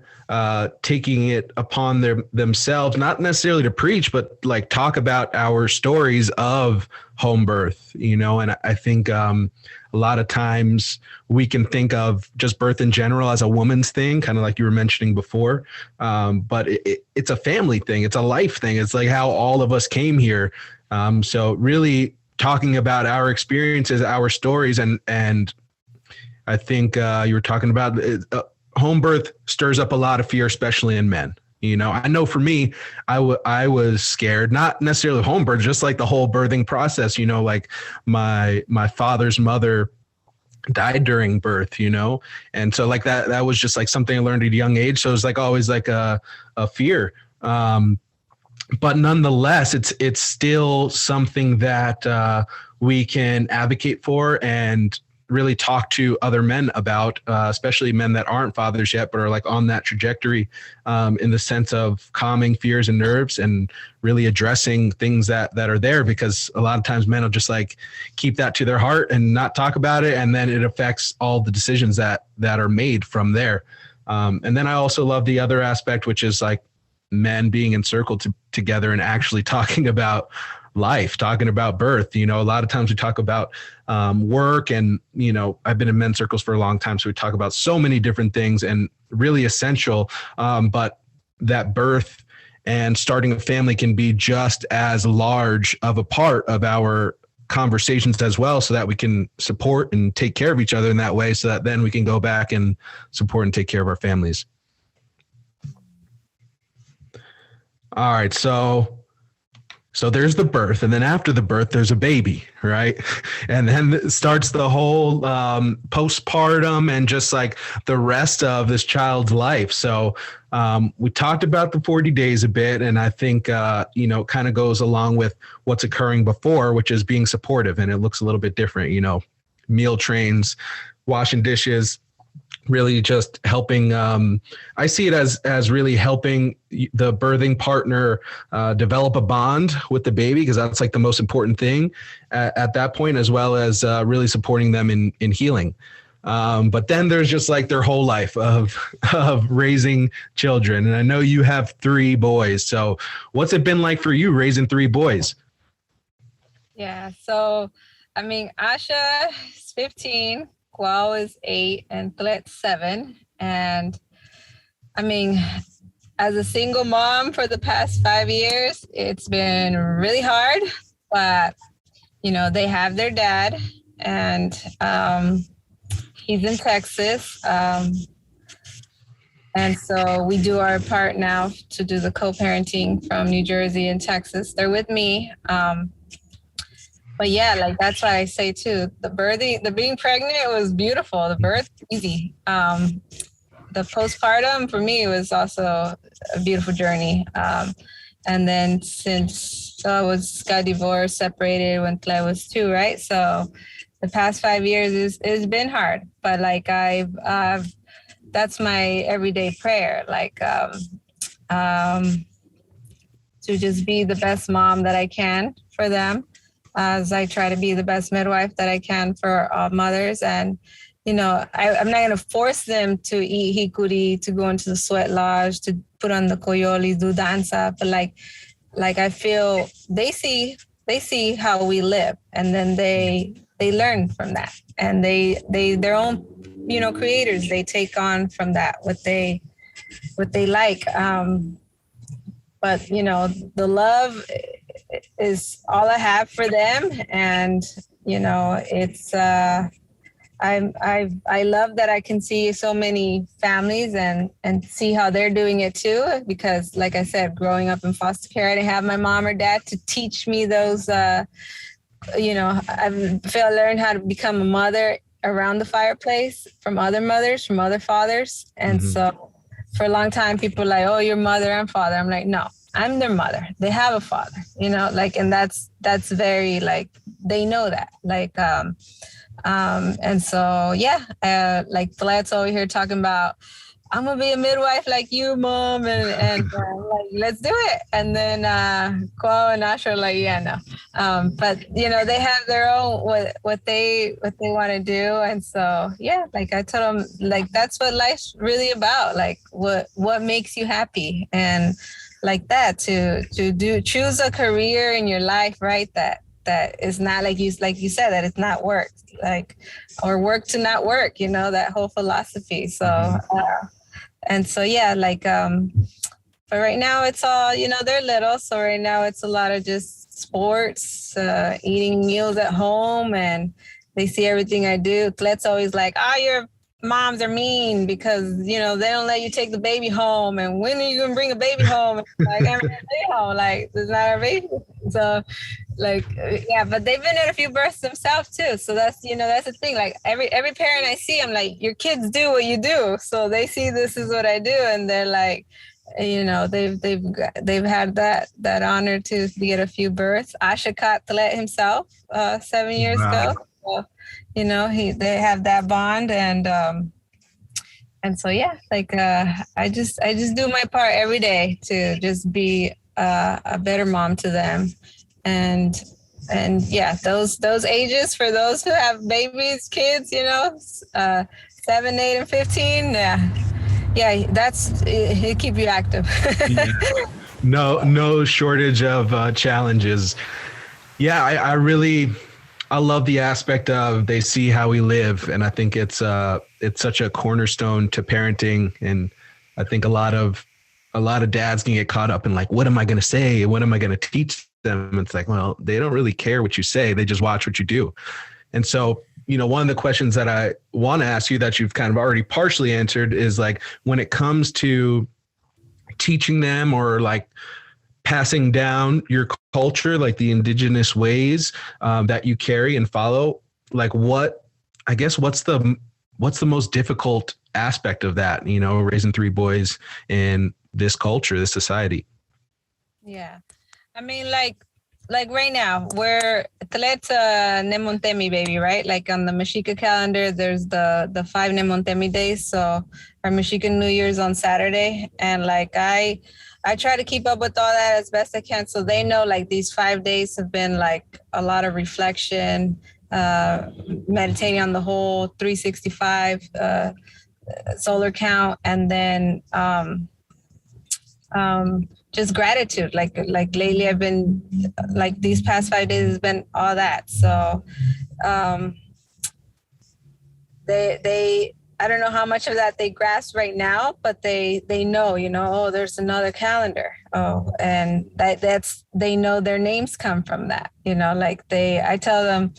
taking it upon themselves, not necessarily to preach, but like talk about our stories of home birth, and I think a lot of times we can think of just birth in general as a woman's thing, kind of like you were mentioning before. But it's a family thing. It's a life thing. It's like how all of us came here. So really talking about our experiences, our stories, and I think you were talking about home birth stirs up a lot of fear, especially in men. I know for me, I was scared, not necessarily home birth, just like the whole birthing process. Like my father's mother died during birth, and so like that was just like something I learned at a young age. So it was like always like a fear. But nonetheless, it's still something that we can advocate for and really talk to other men about, especially men that aren't fathers yet, but are like on that trajectory, in the sense of calming fears and nerves and really addressing things that are there, because a lot of times men will just like keep that to their heart and not talk about it. And then it affects all the decisions that are made from there. And then I also love the other aspect, which is like men being encircled together and actually talking about life, talking about birth. A lot of times we talk about work, and I've been in men's circles for a long time, so we talk about so many different things and really essential, but that birth and starting a family can be just as large of a part of our conversations as well, so that we can support and take care of each other in that way, so that then we can go back and support and take care of our families. All right, so there's the birth, and then after the birth, there's a baby, right? And then it starts the whole postpartum and just like the rest of this child's life. So we talked about the 40 days a bit, and I think, kind of goes along with what's occurring before, which is being supportive, and it looks a little bit different, meal trains, washing dishes, really just helping. I see it as really helping the birthing partner develop a bond with the baby, because that's like the most important thing at that point, as well as really supporting them in healing. But then there's just like their whole life of raising children. And I know you have 3 boys. So what's it been like for you raising 3 boys? Yeah. So, I mean, Asha is 15. Gual is 8 and Tlet's 7. And I mean, as a single mom for the past 5 years, it's been really hard, but they have their dad, and he's in Texas. And so we do our part now to do the co-parenting from New Jersey and Texas. They're with me. But yeah, like that's why I say too, the being pregnant was beautiful. The birth, easy. The postpartum for me was also a beautiful journey. And then since I got divorced, separated when Claire was 2, right? So the past 5 years it's been hard, but like that's my everyday prayer, like to just be the best mom that I can for them, as I try to be the best midwife that I can for mothers. And, I'm not going to force them to eat hikuri, to go into the sweat lodge, to put on the koyolis, do danza. But like I feel they see how we live, and then they learn from that, and they their own, creators, they take on from that what they like. But, the love is all I have for them. And, it's I love that I can see so many families and see how they're doing it too. Because, like I said, growing up in foster care, I didn't have my mom or dad to teach me those. Learned how to become a mother around the fireplace from other mothers, from other fathers, and so for a long time, people were like, "Oh, you're mother and father." I'm like, no, I'm their mother. They have a father, and that's very like they know that, and so yeah, like Flat's over here talking about, I'm gonna be a midwife like you, mom, and like, let's do it. And then Ko and Asha are like, yeah, no. But they have their own what they want to do, and so yeah, like I told them, like that's what life's really about. Like what makes you happy, and like that to choose a career in your life, right? That is not like you said, that it's not work, like, or work to not work. That whole philosophy. So. And so, yeah, like, but right now it's all, they're little. So right now it's a lot of just sports, eating meals at home, and they see everything I do. Let's always like, your moms are mean because, they don't let you take the baby home. And when are you going to bring a baby home? Like, I'm bring a baby home. Like, it's not our baby. So, like, yeah, but they've been in a few births themselves too. So that's the thing. Like every parent I see, I'm like, your kids do what you do. So they see this is what I do, and they're like, they've had that honor to get a few births. Asha Tictl himself 7 years ago. So, they have that bond, and so yeah, like I just do my part every day to just be a better mom to them. And yeah, those ages for those who have babies, kids, 7, 8, and 15. Yeah, it keep you active. Yeah. No shortage of challenges. Yeah, I love the aspect of they see how we live, and I think it's such a cornerstone to parenting. And I think a lot of dads can get caught up in like, what am I going to say? What am I going to teach them? It's like, well, they don't really care what you say. They just watch what you do. And so, one of the questions that I want to ask you that you've kind of already partially answered is like, when it comes to teaching them or like passing down your culture, like the indigenous ways that you carry and follow, like what's the most difficult aspect of that, raising 3 boys in this culture, this society? Yeah. I mean, like right now, we're Tleta Nemontemi baby, right? Like on the Mexica calendar, there's the 5 Nemontemi days. So our Mexican New Year's on Saturday. And like I try to keep up with all that as best I can. So they know like these 5 days have been like a lot of reflection, meditating on the whole 365 solar count, and then just gratitude. Like lately I've been like these past 5 days has been all that. So they I don't know how much of that they grasp right now, but they know, oh, there's another calendar. Oh, and that's they know their names come from that, like I tell them,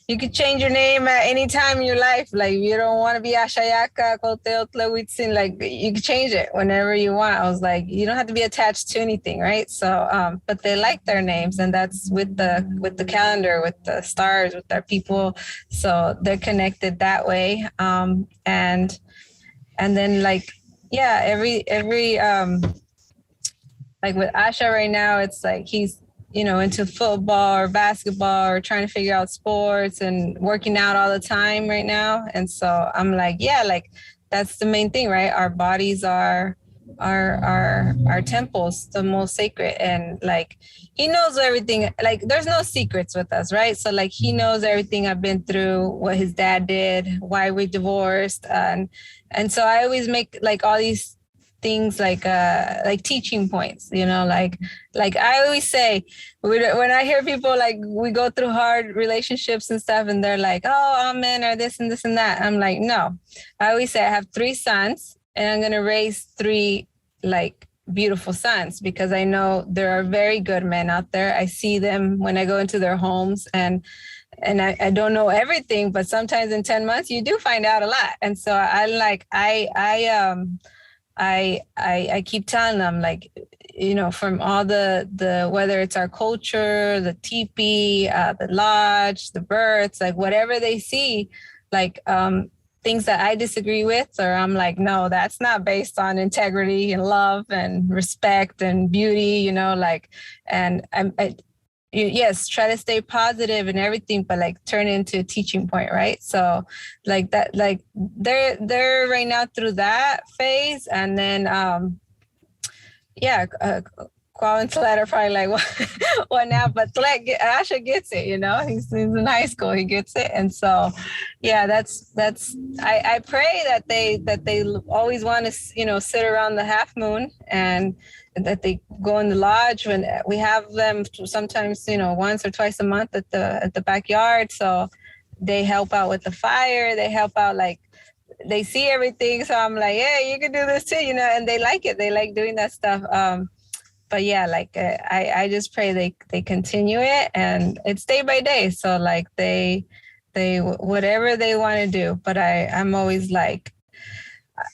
you could change your name at any time in your life. Like, if you don't want to be Ashayaka, Koteotla, Huitzin, like, you can change it whenever you want. I was like, you don't have to be attached to anything, right? So, but they like their names, and that's with the calendar, with the stars, with their people. So they're connected that way. And then like, yeah, every like with Asha right now, it's like he's into football or basketball or trying to figure out sports and working out all the time right now. And so I'm like, yeah, like that's the main thing, right? Our bodies are our temples, the most sacred. And like, he knows everything. Like, there's no secrets with us, right? So like, he knows everything I've been through, what his dad did, why we divorced. And so I always make like all these things like teaching points, like I always say, when I hear people like we go through hard relationships and stuff, and they're like, oh, amen, or this and this and that, I'm like, no. I always say I have 3 sons, and I'm gonna raise 3 like beautiful sons, because I know there are very good men out there. I see them when I go into their homes, and and I don't know everything, but sometimes in 10 months you do find out a lot. And so I keep telling them, like, you know, from all the whether it's our culture, the teepee, the lodge, the births, like whatever they see, like things that I disagree with, or I'm like, no, that's not based on integrity and love and respect and beauty, you know, like, and yes, try to stay positive and everything, but like turn into a teaching point, right? So like that, like they're right now through that phase. And then Qual and Tlet are probably like, what now? But Asha gets it, you know, he's in high school, he gets it. And so, yeah, I pray that they always want to, you know, sit around the half moon, and that they go in the lodge when we have them sometimes, you know, once or twice a month at the backyard. So they help out with the fire, they help out, like, they see everything. So I'm like, hey, you can do this too, you know, and they like it. They like doing that stuff. But yeah, like I just pray they continue it, and it's day by day. So like they whatever they want to do. But I'm always like,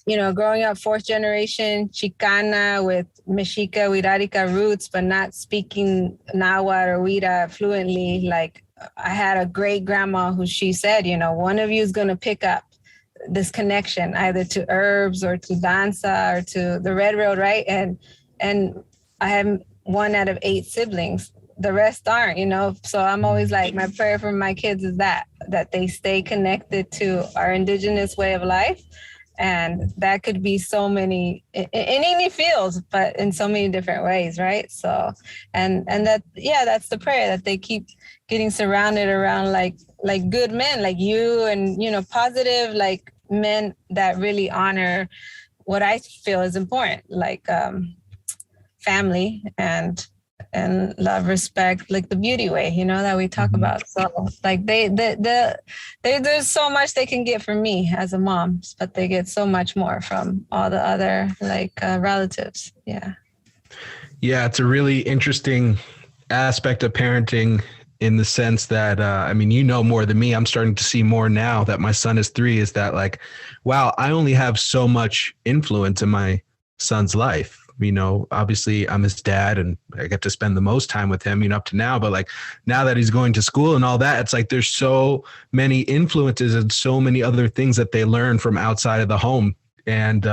you know, growing up fourth generation Chicana with Mexica, Wirarica roots, but not speaking Nahuatl or Wira fluently. Like, I had a great grandma who she said, you know, one of you is going to pick up this connection either to herbs or to danza or to the red road, right? And I have 1 out of 8 siblings. The rest aren't, you know? So I'm always like, my prayer for my kids is that they stay connected to our indigenous way of life. And that could be so many, in any fields, but in so many different ways, right? So, and that, yeah, that's the prayer, that they keep getting surrounded around like good men, like you, and, you know, positive, like men that really honor what I feel is important, like family and love, respect, like the beauty way, you know, that we talk about. So like there's so much they can get from me as a mom, but they get so much more from all the other like relatives. Yeah. Yeah, it's a really interesting aspect of parenting, in the sense that, I mean, you know more than me. I'm starting to see more now that my son is 3, is that like, wow, I only have so much influence in my son's life. You know, obviously I'm his dad and I get to spend the most time with him, you know, up to now, but like now that he's going to school and all that, it's like, there's so many influences and so many other things that they learn from outside of the home. And,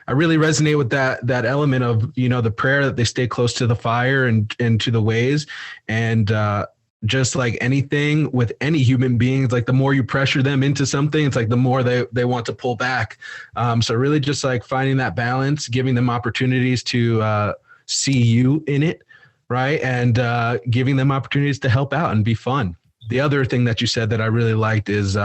I really resonate with that element of, you know, the prayer that they stay close to the fire and to the ways. And just like anything with any human beings, like the more you pressure them into something, it's like the more they want to pull back. So really just like finding that balance, giving them opportunities to see you in it, right? And giving them opportunities to help out and be fun. The other thing that you said that I really liked is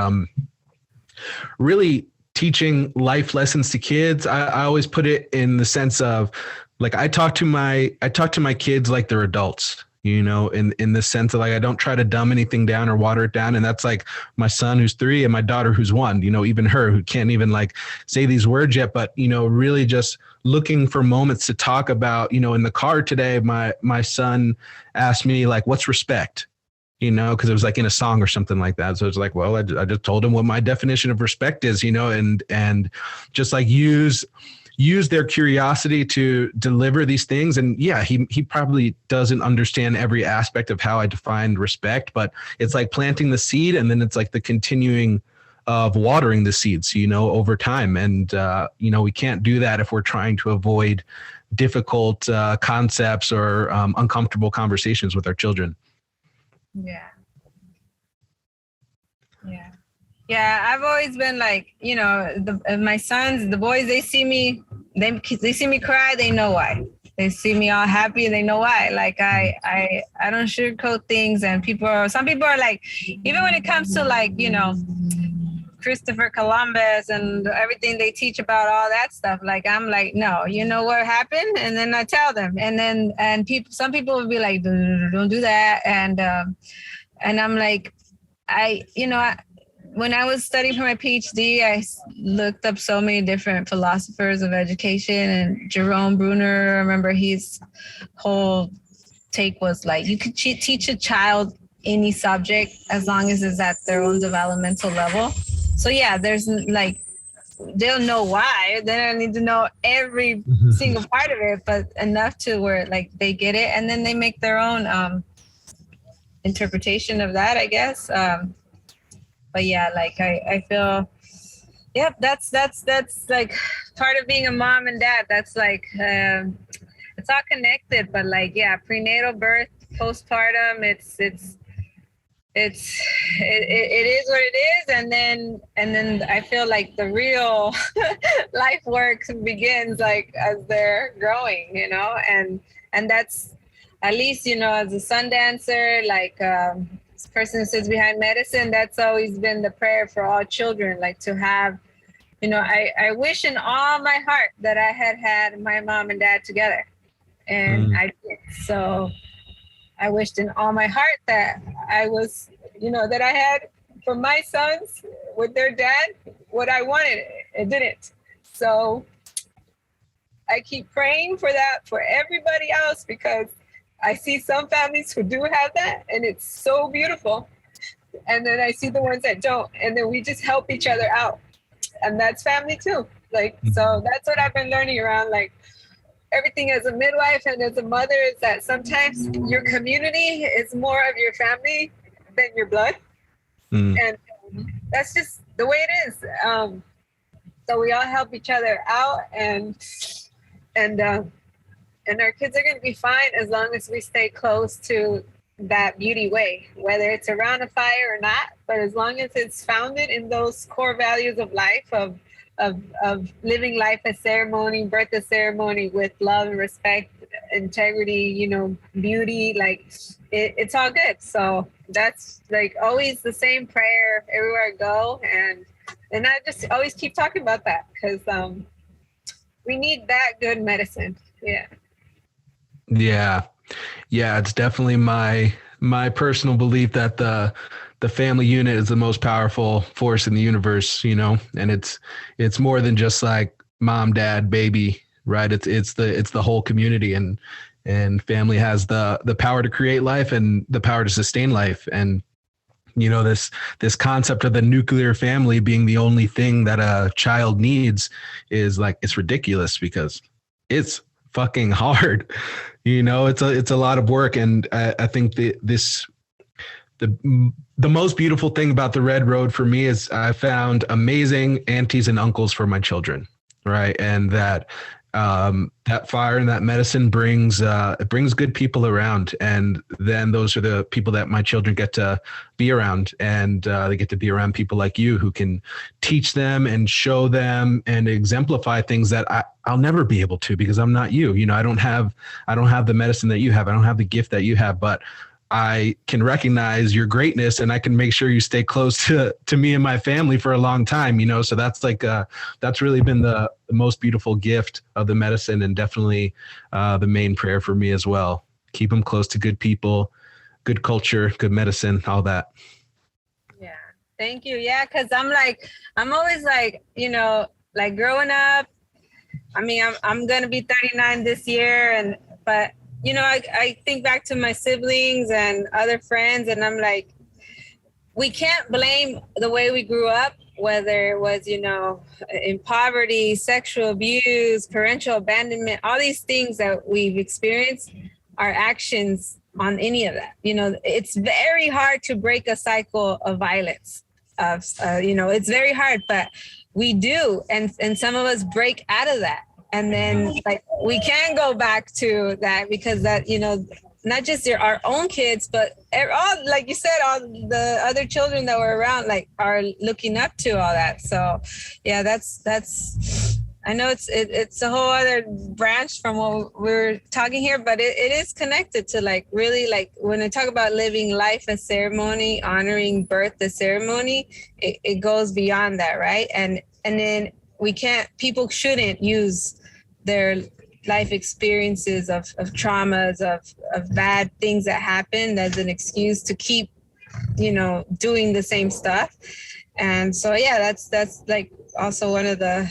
really teaching life lessons to kids. I always put it in the sense of like, I talk to my kids like they're adults, you know, in the sense of like, I don't try to dumb anything down or water it down. And that's like my son who's 3 and my daughter who's 1, you know, even her who can't even like say these words yet, but, you know, really just looking for moments to talk about, you know, in the car today, my son asked me like, what's respect? You know, because it was like in a song or something like that. So it's like, well, I just told him what my definition of respect is, you know, and just like use their curiosity to deliver these things. And yeah, he probably doesn't understand every aspect of how I defined respect, but it's like planting the seed, and then it's like the continuing of watering the seeds, you know, over time. And, you know, we can't do that if we're trying to avoid difficult concepts or uncomfortable conversations with our children. Yeah. Yeah. Yeah. I've always been like, you know, my sons, the boys, they see me cry, they know why. They see me all happy, they know why. Like I don't sugarcoat things, and some people are like, even when it comes to like, you know, Christopher Columbus and everything they teach about all that stuff, like I'm like, no, you know what happened? And then I tell them, and some people will be like, don't do that. And I'm like, when I was studying for my PhD, I looked up so many different philosophers of education, and Jerome Bruner, I remember his whole take was like, you could teach a child any subject as long as it's at their own developmental level. So yeah, there's like, they'll know why. They don't need to know every single part of it, but enough to where like they get it, and then they make their own interpretation of that, I guess. But yeah, like I feel, yep, that's like part of being a mom and dad. That's like it's all connected, but like yeah, prenatal birth, postpartum, it is what it is, and then I feel like the real life work begins like as they're growing, and that's at least as a sun dancer, like this person who sits behind medicine, that's always been the prayer for all children, like to have, I wish in all my heart that I had my mom and dad together, and I did. So I wished in all my heart that I was, that I had for my sons with their dad what I wanted. It didn't. So I keep praying for that for everybody else, because I see some families who do have that, and it's so beautiful. And then I see the ones that don't, and then we just help each other out. And that's family too. Like, so that's what I've been learning around, like, everything as a midwife and as a mother, is that sometimes your community is more of your family than your blood. And that's just the way it is. So we all help each other out, and our kids are going to be fine as long as we stay close to that beauty way, whether it's around a fire or not. But as long as it's founded in those core values of life, of living life as ceremony, birth as ceremony, with love and respect, integrity, beauty, like it's all good. So that's like always the same prayer everywhere I go, and I just always keep talking about that, because we need that good medicine. Yeah, it's definitely my personal belief that the family unit is the most powerful force in the universe, and it's more than just like mom, dad, baby, right? It's the whole community, and family has the power to create life and the power to sustain life. And this concept of the nuclear family being the only thing that a child needs is like, it's ridiculous, because it's fucking hard. It's a lot of work. And I think the most beautiful thing about the Red Road for me is I found amazing aunties and uncles for my children. Right. And that fire and that medicine brings good people around. And then those are the people that my children get to be around, and they get to be around people like you who can teach them and show them and exemplify things that I'll never be able to, because I'm not you. I don't have the medicine that you have. I don't have the gift that you have, but I can recognize your greatness, and I can make sure you stay close to me and my family for a long time, so that's like, that's really been the most beautiful gift of the medicine, and definitely the main prayer for me as well. Keep them close to good people, good culture, good medicine, all that. Yeah. Thank you. Yeah. 'Cause I'm always like, like growing up, I mean, I'm going to be 39 this year, but I think back to my siblings and other friends, and I'm like, we can't blame the way we grew up, whether it was, in poverty, sexual abuse, parental abandonment, all these things that we've experienced, our actions on any of that. It's very hard to break a cycle of violence. It's very hard, but we do. And some of us break out of that. And then like we can go back to that, because that, not just our own kids, but all, like you said, all the other children that were around, like, are looking up to all that. So yeah, that's, I know it's a whole other branch from what we're talking here, but it is connected to, like, really, like, when I talk about living life as ceremony, honoring birth as ceremony, it goes beyond that, right? And then people shouldn't use their life experiences of traumas, of bad things that happened as an excuse to keep, doing the same stuff. And so, yeah, that's like also one of the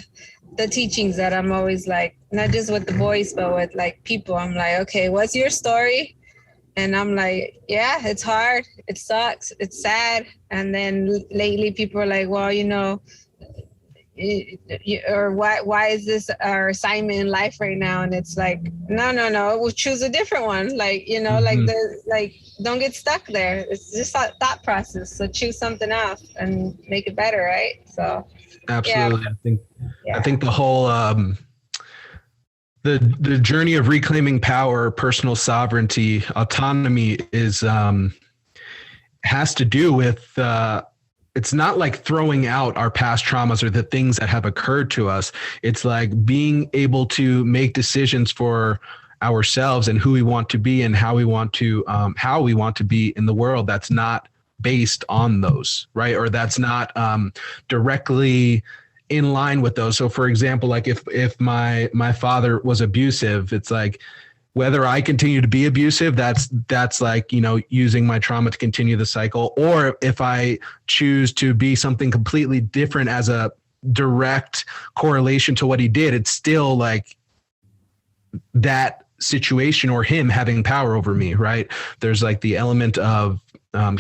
teachings that I'm always like, not just with the boys, but with like people. I'm like, okay, what's your story? And I'm like, yeah, it's hard. It sucks. It's sad. And then lately people are like, well, or why is this our assignment in life right now? And it's like, no, we'll choose a different one. Like, don't get stuck there. It's just a thought process. So choose something else and make it better, right? So yeah. Absolutely. I Yeah. think the whole the journey of reclaiming power, personal sovereignty, autonomy is has to do with it's not like throwing out our past traumas or the things that have occurred to us. It's like being able to make decisions for ourselves and who we want to be and how we want to be in the world. That's not based on those, right? Or that's not directly in line with those. So for example, like if my father was abusive, it's like, whether I continue to be abusive, that's like, using my trauma to continue the cycle. Or if I choose to be something completely different as a direct correlation to what he did, it's still like that situation or him having power over me, right? There's like the element of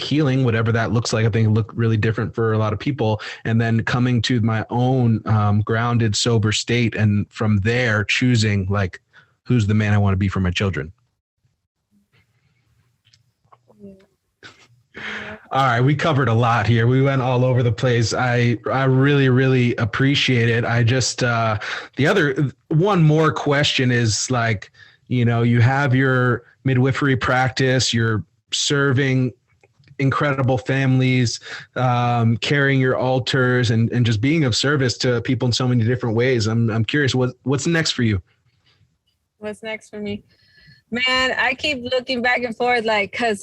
healing, whatever that looks like. I think it looked really different for a lot of people. And then coming to my own grounded, sober state. And from there, choosing like, who's the man I want to be for my children. All right, we covered a lot here. We went all over the place. I really, really appreciate it. I just the other one more question is like, you have your midwifery practice, you're serving incredible families, carrying your altars and just being of service to people in so many different ways. I'm curious, what's next for you? What's next for me? Man, I keep looking back and forth, like, cause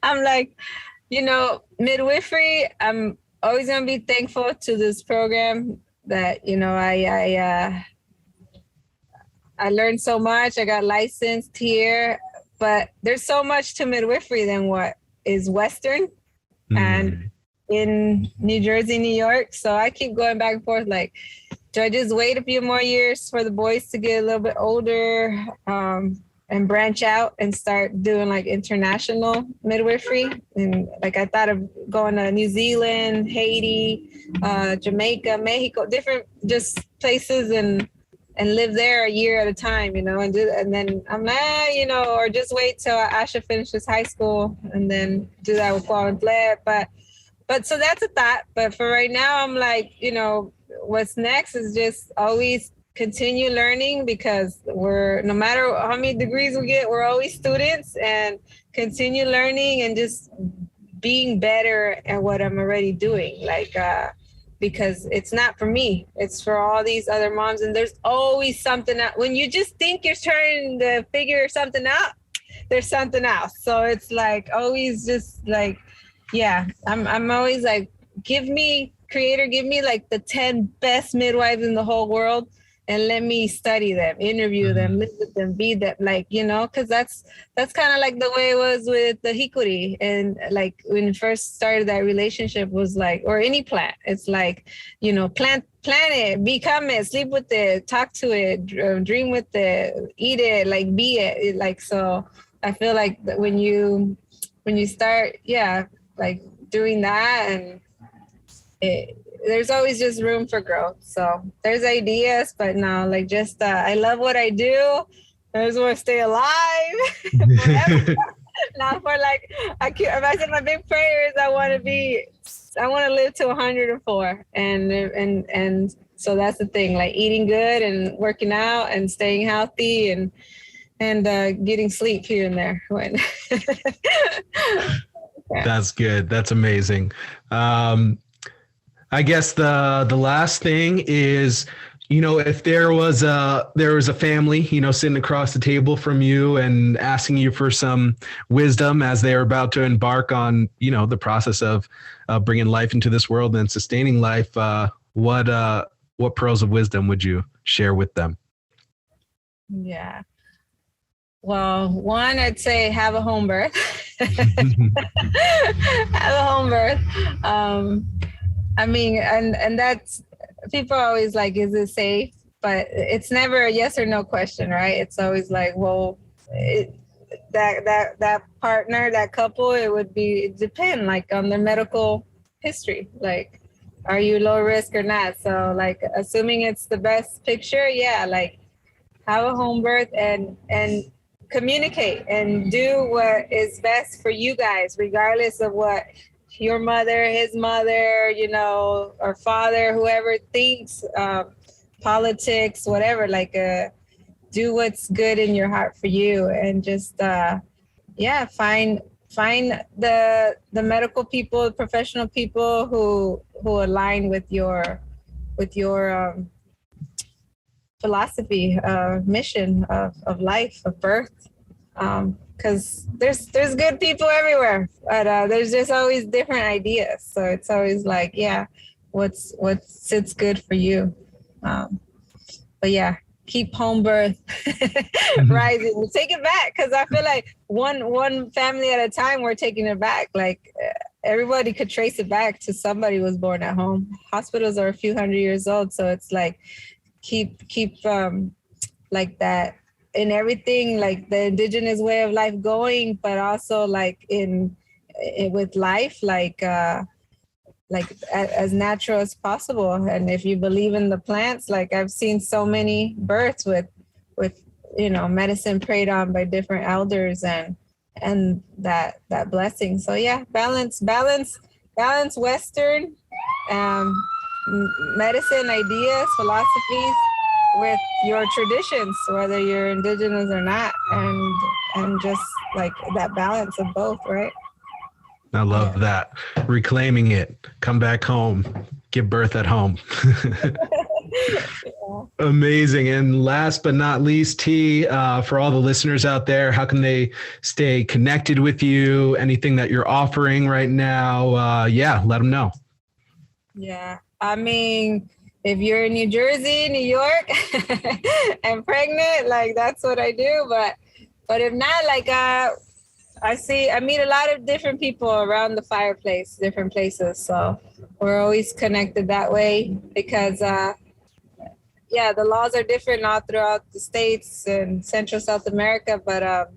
I'm like, midwifery, I'm always going to be thankful to this program that, I learned so much. I got licensed here, but there's so much to midwifery than what is Western and in New Jersey, New York. So I keep going back and forth, like, do I just wait a few more years for the boys to get a little bit older and branch out and start doing like international midwifery? And like I thought of going to New Zealand, Haiti, Jamaica, Mexico, different just places and live there a year at a time, and then I'm like, or just wait till Asha finishes high school and then do that with Paul and Blair. But so that's a thought. But for right now, I'm like, what's next is just always continue learning, because no matter how many degrees we get, we're always students, and continue learning and just being better at what I'm already doing. Like, because it's not for me, it's for all these other moms. And there's always something out. When you just think you're trying to figure something out, there's something else. So it's like always just like, yeah, I'm always like, Creator, give me like the 10 best midwives in the whole world and let me study them, interview them, live with them, be them, like, because that's kind of like the way it was with the hikuri. And like when first started that relationship was like, or any plant, it's like, plant it, become it, sleep with it, talk to it, dream with it, eat it, like be it. Like, so I feel like that when you start, like doing that, and there's always just room for growth. So there's ideas, but no, like just I love what I do. I just want to stay alive forever. Not for like, I said my big prayer is I want to live to 104, and so that's the thing, like eating good and working out and staying healthy and getting sleep here and there when. Yeah. That's good. That's amazing. I guess the last thing is, if there was a family, sitting across the table from you and asking you for some wisdom as they are about to embark on, the process of bringing life into this world and sustaining life, what pearls of wisdom would you share with them? Yeah. Well, one, I'd say have a home birth. Have a home birth. And that's, people are always like, is it safe? But it's never a yes or no question, right? It's always like, well, that partner, that couple, it depend like on their medical history. Like, are you low risk or not? So like, assuming it's the best picture, yeah, like have a home birth and communicate and do what is best for you guys, regardless of what your mother, his mother, or father, whoever thinks, politics, whatever. Like, do what's good in your heart for you, and just find the medical people, professional people who align with your philosophy, mission of life, of birth. Because there's good people everywhere, but there's just always different ideas. So it's always like, what sits good for you. But yeah, keep home birth rising. Take it back, because I feel like one family at a time, we're taking it back. Like, everybody could trace it back to somebody was born at home. Hospitals are a few hundred years old, so it's like keep like that in everything, like the indigenous way of life going, but also like in with life, like as natural as possible. And if you believe in the plants, like I've seen so many births with medicine prayed on by different elders and that blessing. So yeah, balance Western medicine ideas, philosophies with your traditions, whether you're indigenous or not, and just like that balance of both, right? I love that. Reclaiming it. Come back home. Give birth at home. Amazing. And last but not least, T, for all the listeners out there, how can they stay connected with you? Anything that you're offering right now? Let them know. Yeah. I mean, if you're in New Jersey, New York, and pregnant, like that's what I do. But if not, like I meet a lot of different people around the fireplace, different places. So we're always connected that way because, the laws are different all throughout the states and Central South America. But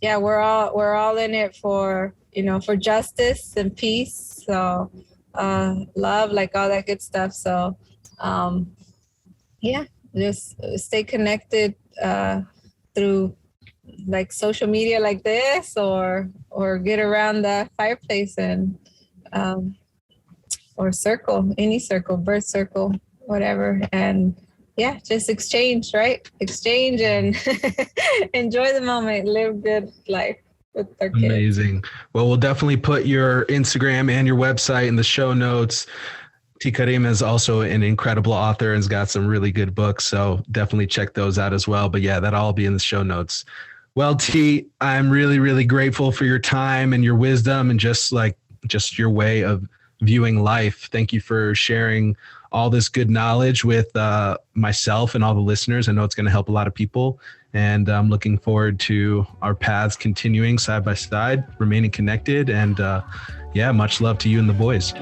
we're all in it for justice and peace. So love, like all that good stuff. So just stay connected through like social media like this, or get around the fireplace and or circle, any circle, birth circle, whatever. And just exchange and enjoy the moment, live good life with our kids. Amazing. Well, we'll definitely put your Instagram and your website in the show notes. T. Karim is also an incredible author and has got some really good books, so definitely check those out as well. But that'll all be in the show notes. Well, T, I'm really, really grateful for your time and your wisdom and just your way of viewing life. Thank you for sharing all this good knowledge with myself and all the listeners. I know it's going to help a lot of people, and I'm looking forward to our paths continuing side by side, remaining connected, and much love to you and the boys.